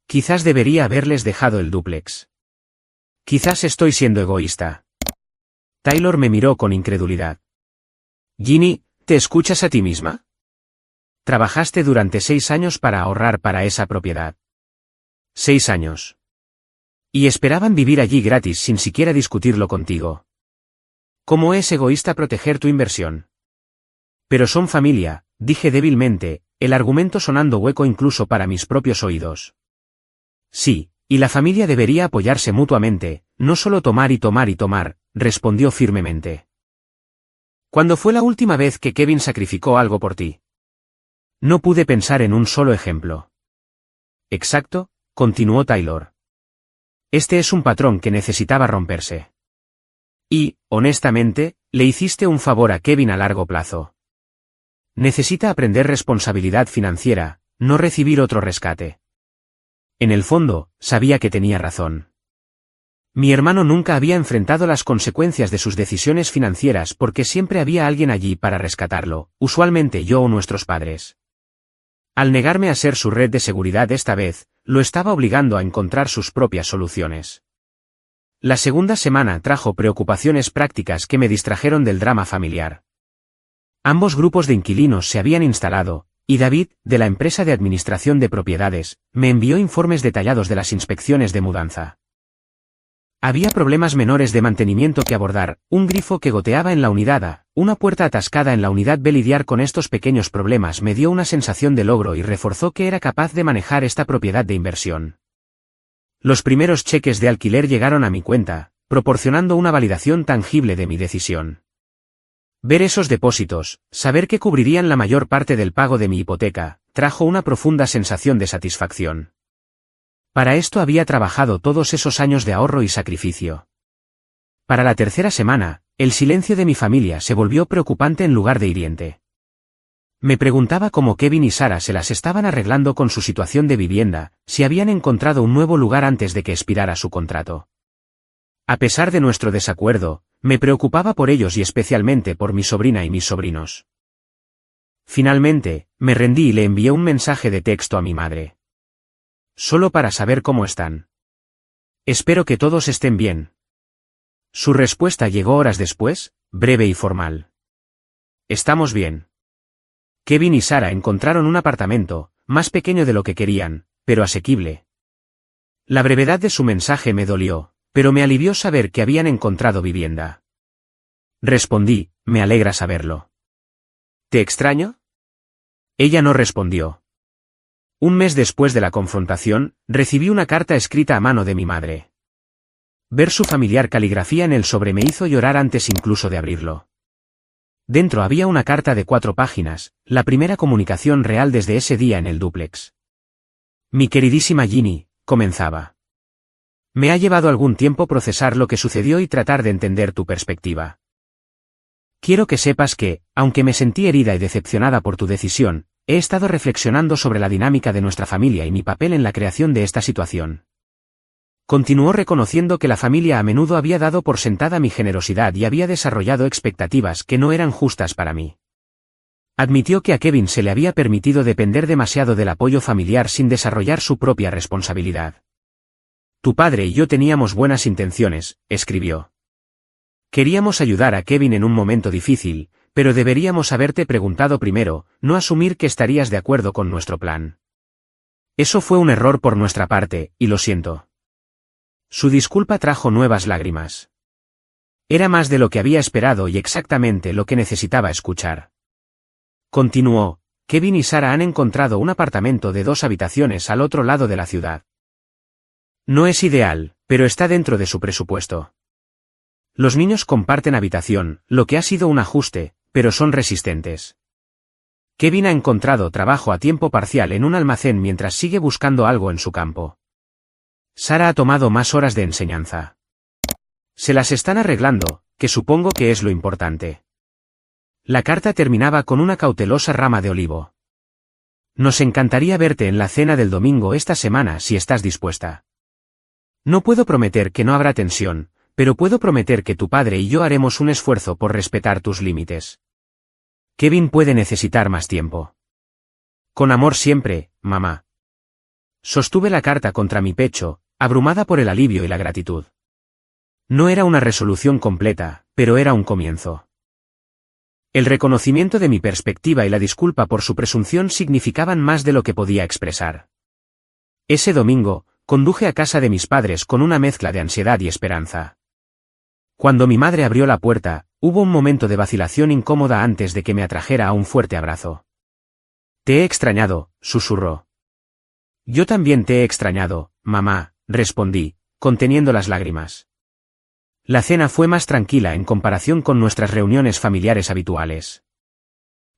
Quizás debería haberles dejado el dúplex. Quizás estoy siendo egoísta. Taylor me miró con incredulidad. Ginny, ¿te escuchas a ti misma? Trabajaste durante 6 años para ahorrar para esa propiedad. 6 años. Y esperaban vivir allí gratis sin siquiera discutirlo contigo. ¿Cómo es egoísta proteger tu inversión? Pero son familia, dije débilmente, el argumento sonando hueco incluso para mis propios oídos. Sí, y la familia debería apoyarse mutuamente, no solo tomar y tomar y tomar, respondió firmemente. ¿Cuándo fue la última vez que Kevin sacrificó algo por ti? No pude pensar en un solo ejemplo. Exacto, continuó Taylor. Este es un patrón que necesitaba romperse. Y, honestamente, le hiciste un favor a Kevin a largo plazo. Necesita aprender responsabilidad financiera, no recibir otro rescate. En el fondo, sabía que tenía razón. Mi hermano nunca había enfrentado las consecuencias de sus decisiones financieras porque siempre había alguien allí para rescatarlo, usualmente yo o nuestros padres. Al negarme a ser su red de seguridad esta vez, lo estaba obligando a encontrar sus propias soluciones. La segunda semana trajo preocupaciones prácticas que me distrajeron del drama familiar. Ambos grupos de inquilinos se habían instalado, y David, de la empresa de administración de propiedades, me envió informes detallados de las inspecciones de mudanza. Había problemas menores de mantenimiento que abordar, un grifo que goteaba en la unidad A, una puerta atascada en la unidad B. Lidiar con estos pequeños problemas me dio una sensación de logro y reforzó que era capaz de manejar esta propiedad de inversión. Los primeros cheques de alquiler llegaron a mi cuenta, proporcionando una validación tangible de mi decisión. Ver esos depósitos, saber que cubrirían la mayor parte del pago de mi hipoteca, trajo una profunda sensación de satisfacción. Para esto había trabajado todos esos años de ahorro y sacrificio. Para la tercera semana, el silencio de mi familia se volvió preocupante en lugar de hiriente. Me preguntaba cómo Kevin y Sarah se las estaban arreglando con su situación de vivienda, si habían encontrado un nuevo lugar antes de que expirara su contrato. A pesar de nuestro desacuerdo, me preocupaba por ellos y especialmente por mi sobrina y mis sobrinos. Finalmente, me rendí y le envié un mensaje de texto a mi madre. Solo para saber cómo están. Espero que todos estén bien. Su respuesta llegó horas después, breve y formal. Estamos bien. Kevin y Sarah encontraron un apartamento, más pequeño de lo que querían, pero asequible. La brevedad de su mensaje me dolió, pero me alivió saber que habían encontrado vivienda. Respondí, me alegra saberlo. ¿Te extraño? Ella no respondió. Un mes después de la confrontación, recibí una carta escrita a mano de mi madre. Ver su familiar caligrafía en el sobre me hizo llorar antes incluso de abrirlo. Dentro había una carta de 4 páginas, la primera comunicación real desde ese día en el dúplex. Mi queridísima Ginny, comenzaba. Me ha llevado algún tiempo procesar lo que sucedió y tratar de entender tu perspectiva. Quiero que sepas que, aunque me sentí herida y decepcionada por tu decisión, he estado reflexionando sobre la dinámica de nuestra familia y mi papel en la creación de esta situación. Continuó reconociendo que la familia a menudo había dado por sentada mi generosidad y había desarrollado expectativas que no eran justas para mí. Admitió que a Kevin se le había permitido depender demasiado del apoyo familiar sin desarrollar su propia responsabilidad. Tu padre y yo teníamos buenas intenciones, escribió. Queríamos ayudar a Kevin en un momento difícil, pero deberíamos haberte preguntado primero, no asumir que estarías de acuerdo con nuestro plan. Eso fue un error por nuestra parte, y lo siento. Su disculpa trajo nuevas lágrimas. Era más de lo que había esperado y exactamente lo que necesitaba escuchar. Continuó, Kevin y Sarah han encontrado un apartamento de 2 habitaciones al otro lado de la ciudad. No es ideal, pero está dentro de su presupuesto. Los niños comparten habitación, lo que ha sido un ajuste, pero son resistentes. Kevin ha encontrado trabajo a tiempo parcial en un almacén mientras sigue buscando algo en su campo. Sarah ha tomado más horas de enseñanza. Se las están arreglando, que supongo que es lo importante. La carta terminaba con una cautelosa rama de olivo. Nos encantaría verte en la cena del domingo esta semana si estás dispuesta. No puedo prometer que no habrá tensión, pero puedo prometer que tu padre y yo haremos un esfuerzo por respetar tus límites. Kevin puede necesitar más tiempo. Con amor siempre, mamá. Sostuve la carta contra mi pecho, abrumada por el alivio y la gratitud. No era una resolución completa, pero era un comienzo. El reconocimiento de mi perspectiva y la disculpa por su presunción significaban más de lo que podía expresar. Ese domingo, conduje a casa de mis padres con una mezcla de ansiedad y esperanza. Cuando mi madre abrió la puerta, hubo un momento de vacilación incómoda antes de que me atrajera a un fuerte abrazo. Te he extrañado, susurró. Yo también te he extrañado, mamá, respondí, conteniendo las lágrimas. La cena fue más tranquila en comparación con nuestras reuniones familiares habituales.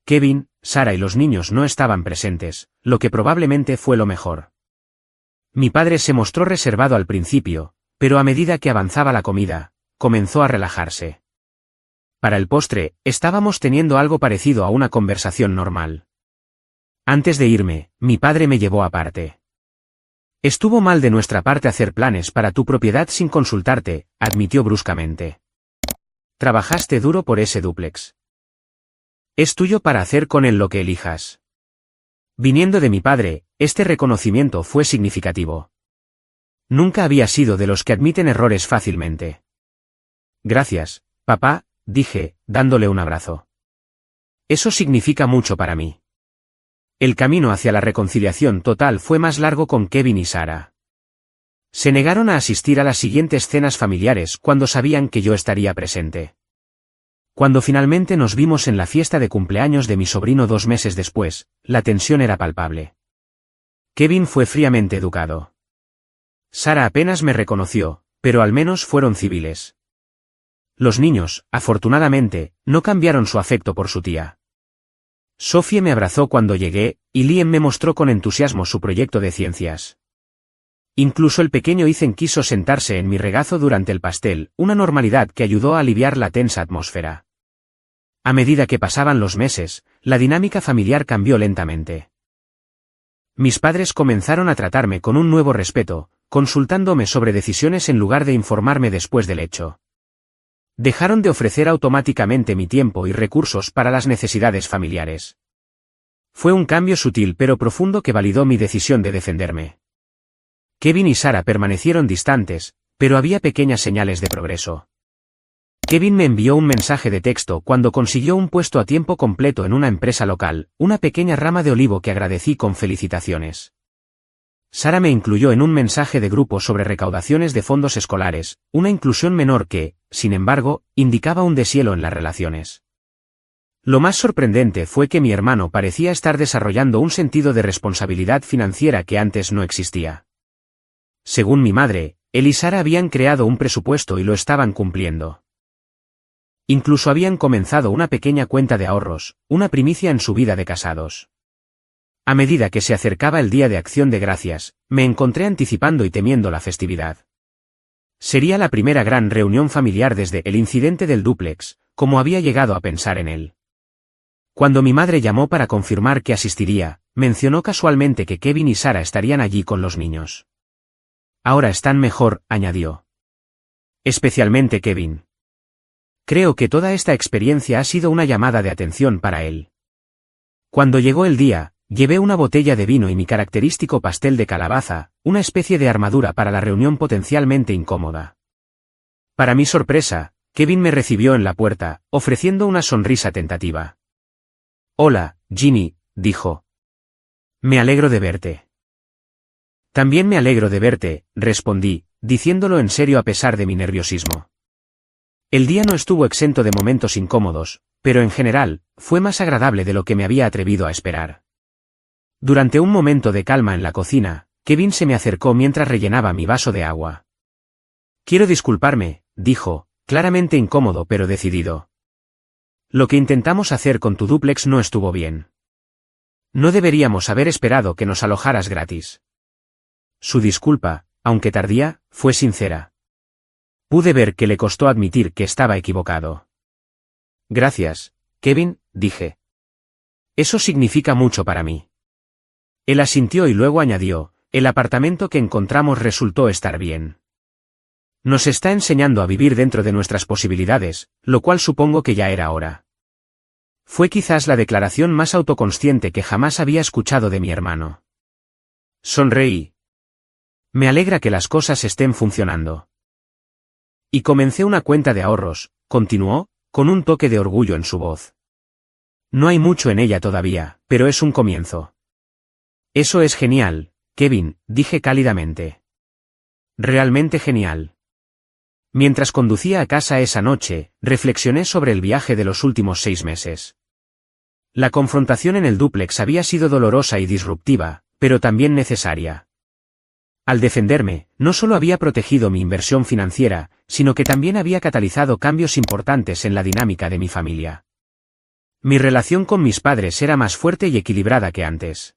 Kevin, Sarah y los niños no estaban presentes, lo que probablemente fue lo mejor. Mi padre se mostró reservado al principio, pero a medida que avanzaba la comida, comenzó a relajarse. Para el postre, estábamos teniendo algo parecido a una conversación normal. Antes de irme, mi padre me llevó aparte. Estuvo mal de nuestra parte hacer planes para tu propiedad sin consultarte, admitió bruscamente. Trabajaste duro por ese dúplex. Es tuyo para hacer con él lo que elijas. Viniendo de mi padre, este reconocimiento fue significativo. Nunca había sido de los que admiten errores fácilmente. Gracias, papá, dije, dándole un abrazo. Eso significa mucho para mí. El camino hacia la reconciliación total fue más largo con Kevin y Sarah. Se negaron a asistir a las siguientes cenas familiares cuando sabían que yo estaría presente. Cuando finalmente nos vimos en la fiesta de cumpleaños de mi sobrino 2 meses después, la tensión era palpable. Kevin fue fríamente educado. Sarah apenas me reconoció, pero al menos fueron civiles. Los niños, afortunadamente, no cambiaron su afecto por su tía. Sophie me abrazó cuando llegué, y Liam me mostró con entusiasmo su proyecto de ciencias. Incluso el pequeño Ethan quiso sentarse en mi regazo durante el pastel, una normalidad que ayudó a aliviar la tensa atmósfera. A medida que pasaban los meses, la dinámica familiar cambió lentamente. Mis padres comenzaron a tratarme con un nuevo respeto, consultándome sobre decisiones en lugar de informarme después del hecho. Dejaron de ofrecer automáticamente mi tiempo y recursos para las necesidades familiares. Fue un cambio sutil pero profundo que validó mi decisión de defenderme. Kevin y Sarah permanecieron distantes, pero había pequeñas señales de progreso. Kevin me envió un mensaje de texto cuando consiguió un puesto a tiempo completo en una empresa local, una pequeña rama de olivo que agradecí con felicitaciones. Sarah me incluyó en un mensaje de grupo sobre recaudaciones de fondos escolares, una inclusión menor que, sin embargo, indicaba un deshielo en las relaciones. Lo más sorprendente fue que mi hermano parecía estar desarrollando un sentido de responsabilidad financiera que antes no existía. Según mi madre, él y Sarah habían creado un presupuesto y lo estaban cumpliendo. Incluso habían comenzado una pequeña cuenta de ahorros, una primicia en su vida de casados. A medida que se acercaba el Día de Acción de Gracias, me encontré anticipando y temiendo la festividad. Sería la primera gran reunión familiar desde el incidente del dúplex, como había llegado a pensar en él. Cuando mi madre llamó para confirmar que asistiría, mencionó casualmente que Kevin y Sarah estarían allí con los niños. Ahora están mejor, añadió. Especialmente Kevin. Creo que toda esta experiencia ha sido una llamada de atención para él. Cuando llegó el día, llevé una botella de vino y mi característico pastel de calabaza, una especie de armadura para la reunión potencialmente incómoda. Para mi sorpresa, Kevin me recibió en la puerta, ofreciendo una sonrisa tentativa. Hola, Ginny, dijo. Me alegro de verte. También me alegro de verte, respondí, diciéndolo en serio a pesar de mi nerviosismo. El día no estuvo exento de momentos incómodos, pero en general, fue más agradable de lo que me había atrevido a esperar. Durante un momento de calma en la cocina, Kevin se me acercó mientras rellenaba mi vaso de agua. Quiero disculparme, dijo, claramente incómodo pero decidido. Lo que intentamos hacer con tu dúplex no estuvo bien. No deberíamos haber esperado que nos alojaras gratis. Su disculpa, aunque tardía, fue sincera. Pude ver que le costó admitir que estaba equivocado. Gracias, Kevin, dije. Eso significa mucho para mí. Él asintió y luego añadió, el apartamento que encontramos resultó estar bien. Nos está enseñando a vivir dentro de nuestras posibilidades, lo cual supongo que ya era hora. Fue quizás la declaración más autoconsciente que jamás había escuchado de mi hermano. Sonreí. Me alegra que las cosas estén funcionando. Y comencé una cuenta de ahorros, continuó, con un toque de orgullo en su voz. No hay mucho en ella todavía, pero es un comienzo. Eso es genial, Kevin, dije cálidamente. Realmente genial. Mientras conducía a casa esa noche, reflexioné sobre el viaje de los últimos 6 meses. La confrontación en el dúplex había sido dolorosa y disruptiva, pero también necesaria. Al defenderme, no solo había protegido mi inversión financiera, sino que también había catalizado cambios importantes en la dinámica de mi familia. Mi relación con mis padres era más fuerte y equilibrada que antes.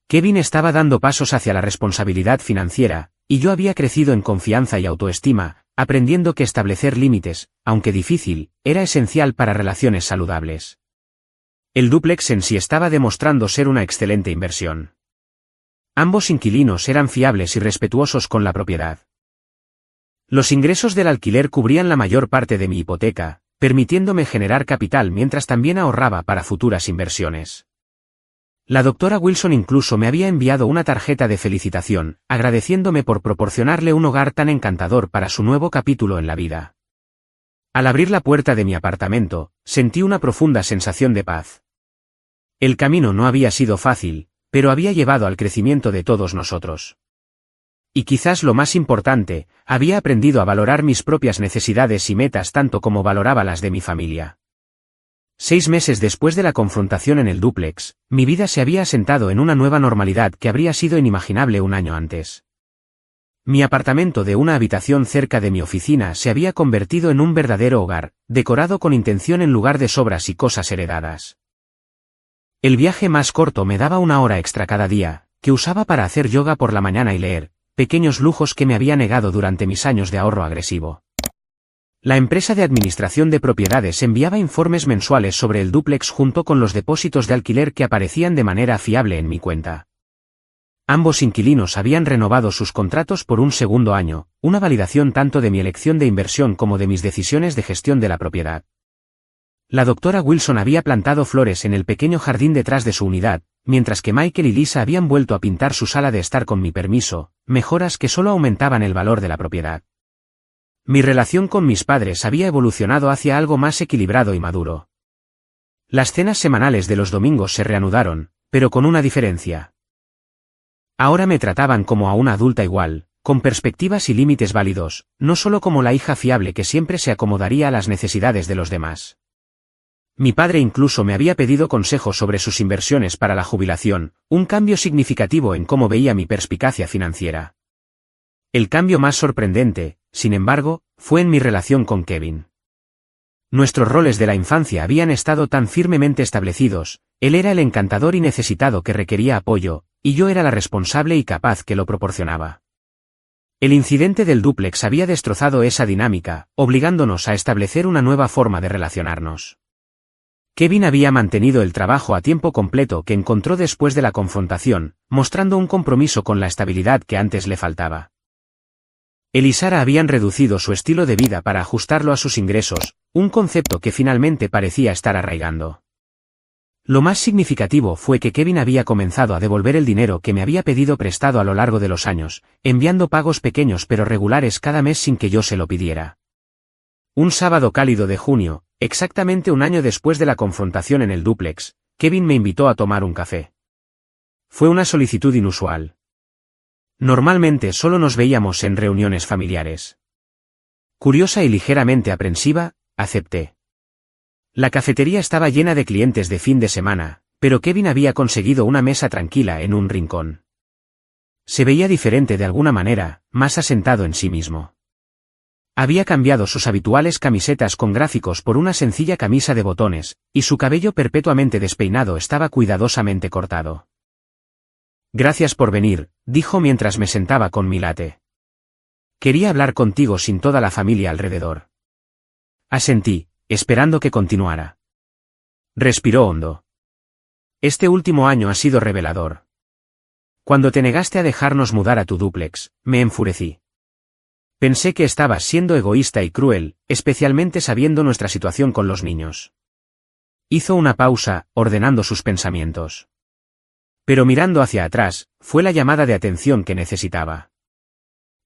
Kevin estaba dando pasos hacia la responsabilidad financiera, y yo había crecido en confianza y autoestima, aprendiendo que establecer límites, aunque difícil, era esencial para relaciones saludables. El dúplex en sí estaba demostrando ser una excelente inversión. Ambos inquilinos eran fiables y respetuosos con la propiedad. Los ingresos del alquiler cubrían la mayor parte de mi hipoteca, permitiéndome generar capital mientras también ahorraba para futuras inversiones. La doctora Wilson incluso me había enviado una tarjeta de felicitación, agradeciéndome por proporcionarle un hogar tan encantador para su nuevo capítulo en la vida. Al abrir la puerta de mi apartamento, sentí una profunda sensación de paz. El camino no había sido fácil, pero había llevado al crecimiento de todos nosotros. Y quizás lo más importante, había aprendido a valorar mis propias necesidades y metas tanto como valoraba las de mi familia. 6 meses después de la confrontación en el dúplex, mi vida se había asentado en una nueva normalidad que habría sido inimaginable un año antes. Mi apartamento de una habitación cerca de mi oficina se había convertido en un verdadero hogar, decorado con intención en lugar de sobras y cosas heredadas. El viaje más corto me daba 1 hora extra cada día, que usaba para hacer yoga por la mañana y leer, pequeños lujos que me había negado durante mis años de ahorro agresivo. La empresa de administración de propiedades enviaba informes mensuales sobre el dúplex junto con los depósitos de alquiler que aparecían de manera fiable en mi cuenta. Ambos inquilinos habían renovado sus contratos por un 2º año, una validación tanto de mi elección de inversión como de mis decisiones de gestión de la propiedad. La doctora Wilson había plantado flores en el pequeño jardín detrás de su unidad, mientras que Michael y Lisa habían vuelto a pintar su sala de estar con mi permiso, mejoras que solo aumentaban el valor de la propiedad. Mi relación con mis padres había evolucionado hacia algo más equilibrado y maduro. Las cenas semanales de los domingos se reanudaron, pero con una diferencia. Ahora me trataban como a una adulta igual, con perspectivas y límites válidos, no solo como la hija fiable que siempre se acomodaría a las necesidades de los demás. Mi padre incluso me había pedido consejos sobre sus inversiones para la jubilación, un cambio significativo en cómo veía mi perspicacia financiera. El cambio más sorprendente, sin embargo, fue en mi relación con Kevin. Nuestros roles de la infancia habían estado tan firmemente establecidos, él era el encantador y necesitado que requería apoyo, y yo era la responsable y capaz que lo proporcionaba. El incidente del dúplex había destrozado esa dinámica, obligándonos a establecer una nueva forma de relacionarnos. Kevin había mantenido el trabajo a tiempo completo que encontró después de la confrontación, mostrando un compromiso con la estabilidad que antes le faltaba. Él y Sara habían reducido su estilo de vida para ajustarlo a sus ingresos, un concepto que finalmente parecía estar arraigando. Lo más significativo fue que Kevin había comenzado a devolver el dinero que me había pedido prestado a lo largo de los años, enviando pagos pequeños pero regulares cada mes sin que yo se lo pidiera. Un sábado cálido de junio, exactamente un año después de la confrontación en el dúplex, Kevin me invitó a tomar un café. Fue una solicitud inusual. Normalmente solo nos veíamos en reuniones familiares. Curiosa y ligeramente aprensiva, acepté. La cafetería estaba llena de clientes de fin de semana, pero Kevin había conseguido una mesa tranquila en un rincón. Se veía diferente de alguna manera, más asentado en sí mismo. Había cambiado sus habituales camisetas con gráficos por una sencilla camisa de botones, y su cabello perpetuamente despeinado estaba cuidadosamente cortado. Gracias por venir, dijo mientras me sentaba con mi latte. Quería hablar contigo sin toda la familia alrededor. Asentí, esperando que continuara. Respiró hondo. Este último año ha sido revelador. Cuando te negaste a dejarnos mudar a tu dúplex, me enfurecí. Pensé que estabas siendo egoísta y cruel, especialmente sabiendo nuestra situación con los niños. Hizo una pausa, ordenando sus pensamientos. Pero mirando hacia atrás, fue la llamada de atención que necesitaba.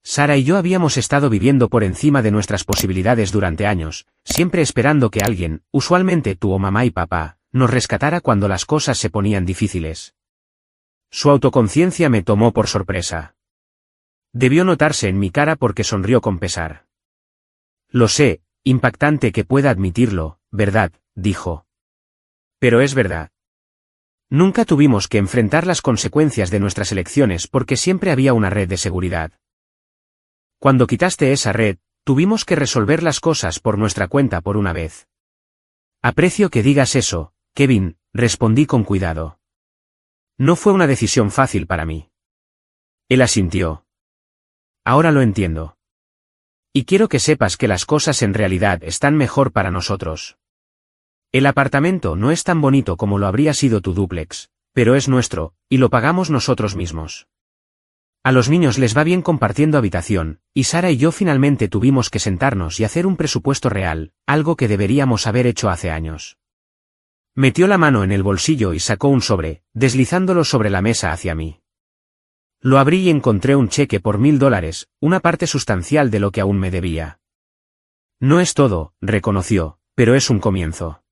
Sara y yo habíamos estado viviendo por encima de nuestras posibilidades durante años, siempre esperando que alguien, usualmente tú o mamá y papá, nos rescatara cuando las cosas se ponían difíciles. Su autoconciencia me tomó por sorpresa. Debió notarse en mi cara porque sonrió con pesar. Lo sé, impactante que pueda admitirlo, ¿verdad?, dijo. Pero es verdad. Nunca tuvimos que enfrentar las consecuencias de nuestras elecciones porque siempre había una red de seguridad. Cuando quitaste esa red, tuvimos que resolver las cosas por nuestra cuenta por una vez. Aprecio que digas eso, Kevin, respondí con cuidado. No fue una decisión fácil para mí. Él asintió. Ahora lo entiendo. Y quiero que sepas que las cosas en realidad están mejor para nosotros. El apartamento no es tan bonito como lo habría sido tu dúplex, pero es nuestro, y lo pagamos nosotros mismos. A los niños les va bien compartiendo habitación, y Sara y yo finalmente tuvimos que sentarnos y hacer un presupuesto real, algo que deberíamos haber hecho hace años. Metió la mano en el bolsillo y sacó un sobre, deslizándolo sobre la mesa hacia mí. Lo abrí y encontré un cheque por $1000, una parte sustancial de lo que aún me debía. No es todo, reconoció, pero es un comienzo.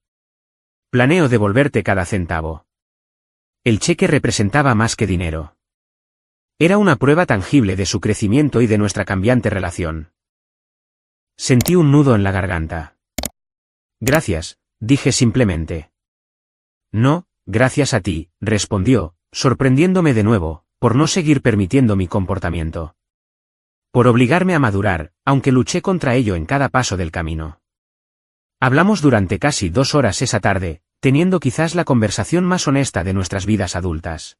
Planeo devolverte cada centavo. El cheque representaba más que dinero. Era una prueba tangible de su crecimiento y de nuestra cambiante relación. Sentí un nudo en la garganta. Gracias, dije simplemente. No, gracias a ti, respondió, sorprendiéndome de nuevo, por no seguir permitiendo mi comportamiento. Por obligarme a madurar, aunque luché contra ello en cada paso del camino. Hablamos durante casi 2 horas esa tarde, teniendo quizás la conversación más honesta de nuestras vidas adultas.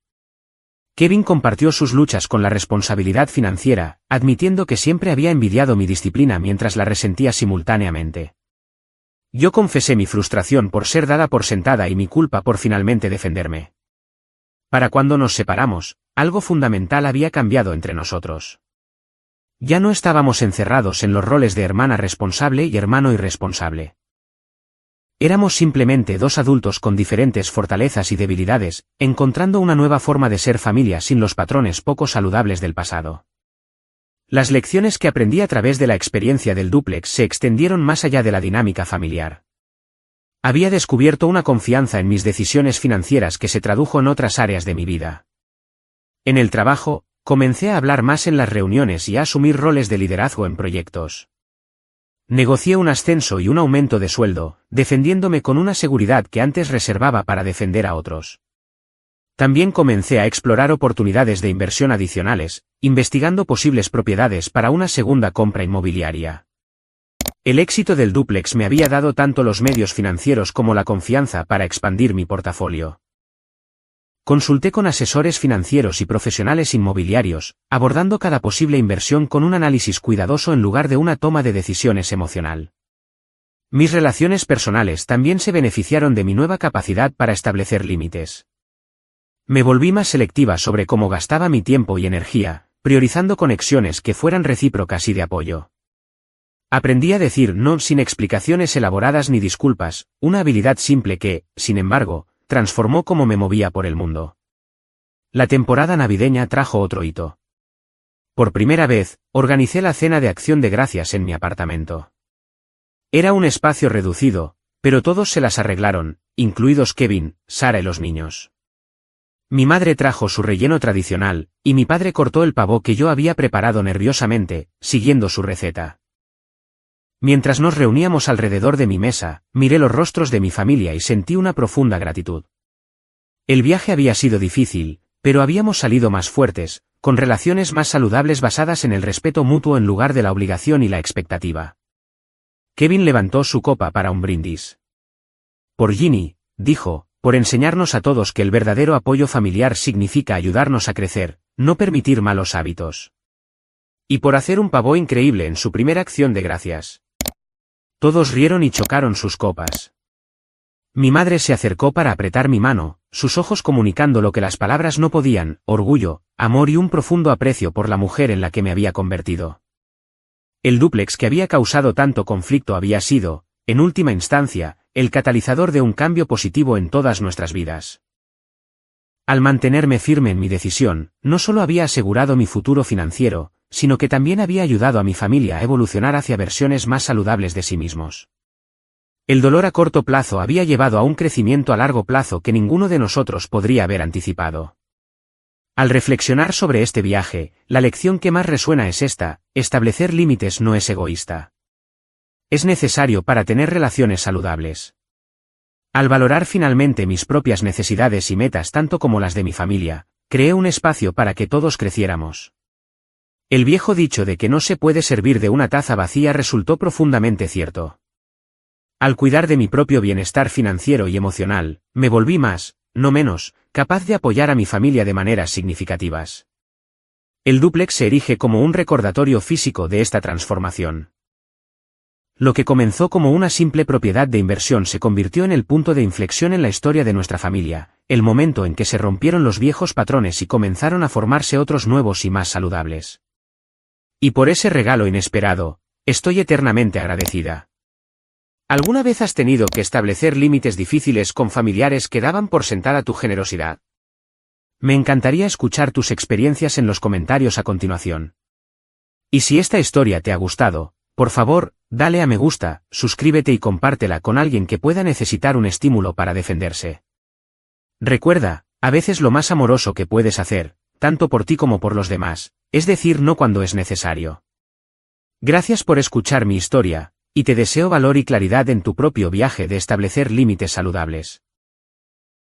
Kevin compartió sus luchas con la responsabilidad financiera, admitiendo que siempre había envidiado mi disciplina mientras la resentía simultáneamente. Yo confesé mi frustración por ser dada por sentada y mi culpa por finalmente defenderme. Para cuando nos separamos, algo fundamental había cambiado entre nosotros. Ya no estábamos encerrados en los roles de hermana responsable y hermano irresponsable. Éramos simplemente 2 adultos con diferentes fortalezas y debilidades, encontrando una nueva forma de ser familia sin los patrones poco saludables del pasado. Las lecciones que aprendí a través de la experiencia del dúplex se extendieron más allá de la dinámica familiar. Había descubierto una confianza en mis decisiones financieras que se tradujo en otras áreas de mi vida. En el trabajo, comencé a hablar más en las reuniones y a asumir roles de liderazgo en proyectos. Negocié un ascenso y un aumento de sueldo, defendiéndome con una seguridad que antes reservaba para defender a otros. También comencé a explorar oportunidades de inversión adicionales, investigando posibles propiedades para una segunda compra inmobiliaria. El éxito del dúplex me había dado tanto los medios financieros como la confianza para expandir mi portafolio. Consulté con asesores financieros y profesionales inmobiliarios, abordando cada posible inversión con un análisis cuidadoso en lugar de una toma de decisiones emocional. Mis relaciones personales también se beneficiaron de mi nueva capacidad para establecer límites. Me volví más selectiva sobre cómo gastaba mi tiempo y energía, priorizando conexiones que fueran recíprocas y de apoyo. Aprendí a decir no sin explicaciones elaboradas ni disculpas, una habilidad simple que, sin embargo, transformó cómo me movía por el mundo. La temporada navideña trajo otro hito. Por primera vez, organicé la cena de Acción de Gracias en mi apartamento. Era un espacio reducido, pero todos se las arreglaron, incluidos Kevin, Sara y los niños. Mi madre trajo su relleno tradicional, y mi padre cortó el pavo que yo había preparado nerviosamente, siguiendo su receta. Mientras nos reuníamos alrededor de mi mesa, miré los rostros de mi familia y sentí una profunda gratitud. El viaje había sido difícil, pero habíamos salido más fuertes, con relaciones más saludables basadas en el respeto mutuo en lugar de la obligación y la expectativa. Kevin levantó su copa para un brindis. Por Ginny, dijo, por enseñarnos a todos que el verdadero apoyo familiar significa ayudarnos a crecer, no permitir malos hábitos. Y por hacer un pavo increíble en su primera acción de gracias. Todos rieron y chocaron sus copas. Mi madre se acercó para apretar mi mano, sus ojos comunicando lo que las palabras no podían, orgullo, amor y un profundo aprecio por la mujer en la que me había convertido. El dúplex que había causado tanto conflicto había sido, en última instancia, el catalizador de un cambio positivo en todas nuestras vidas. Al mantenerme firme en mi decisión, no solo había asegurado mi futuro financiero, sino que también había ayudado a mi familia a evolucionar hacia versiones más saludables de sí mismos. El dolor a corto plazo había llevado a un crecimiento a largo plazo que ninguno de nosotros podría haber anticipado. Al reflexionar sobre este viaje, la lección que más resuena es esta: establecer límites no es egoísta. Es necesario para tener relaciones saludables. Al valorar finalmente mis propias necesidades y metas tanto como las de mi familia, creé un espacio para que todos creciéramos. El viejo dicho de que no se puede servir de una taza vacía resultó profundamente cierto. Al cuidar de mi propio bienestar financiero y emocional, me volví más, no menos, capaz de apoyar a mi familia de maneras significativas. El dúplex se erige como un recordatorio físico de esta transformación. Lo que comenzó como una simple propiedad de inversión se convirtió en el punto de inflexión en la historia de nuestra familia, el momento en que se rompieron los viejos patrones y comenzaron a formarse otros nuevos y más saludables. Y por ese regalo inesperado, estoy eternamente agradecida. ¿Alguna vez has tenido que establecer límites difíciles con familiares que daban por sentada tu generosidad? Me encantaría escuchar tus experiencias en los comentarios a continuación. Y si esta historia te ha gustado, por favor, dale a me gusta, suscríbete y compártela con alguien que pueda necesitar un estímulo para defenderse. Recuerda, a veces lo más amoroso que puedes hacer, tanto por ti como por los demás, es decir no cuando es necesario. Gracias por escuchar mi historia, y te deseo valor y claridad en tu propio viaje de establecer límites saludables.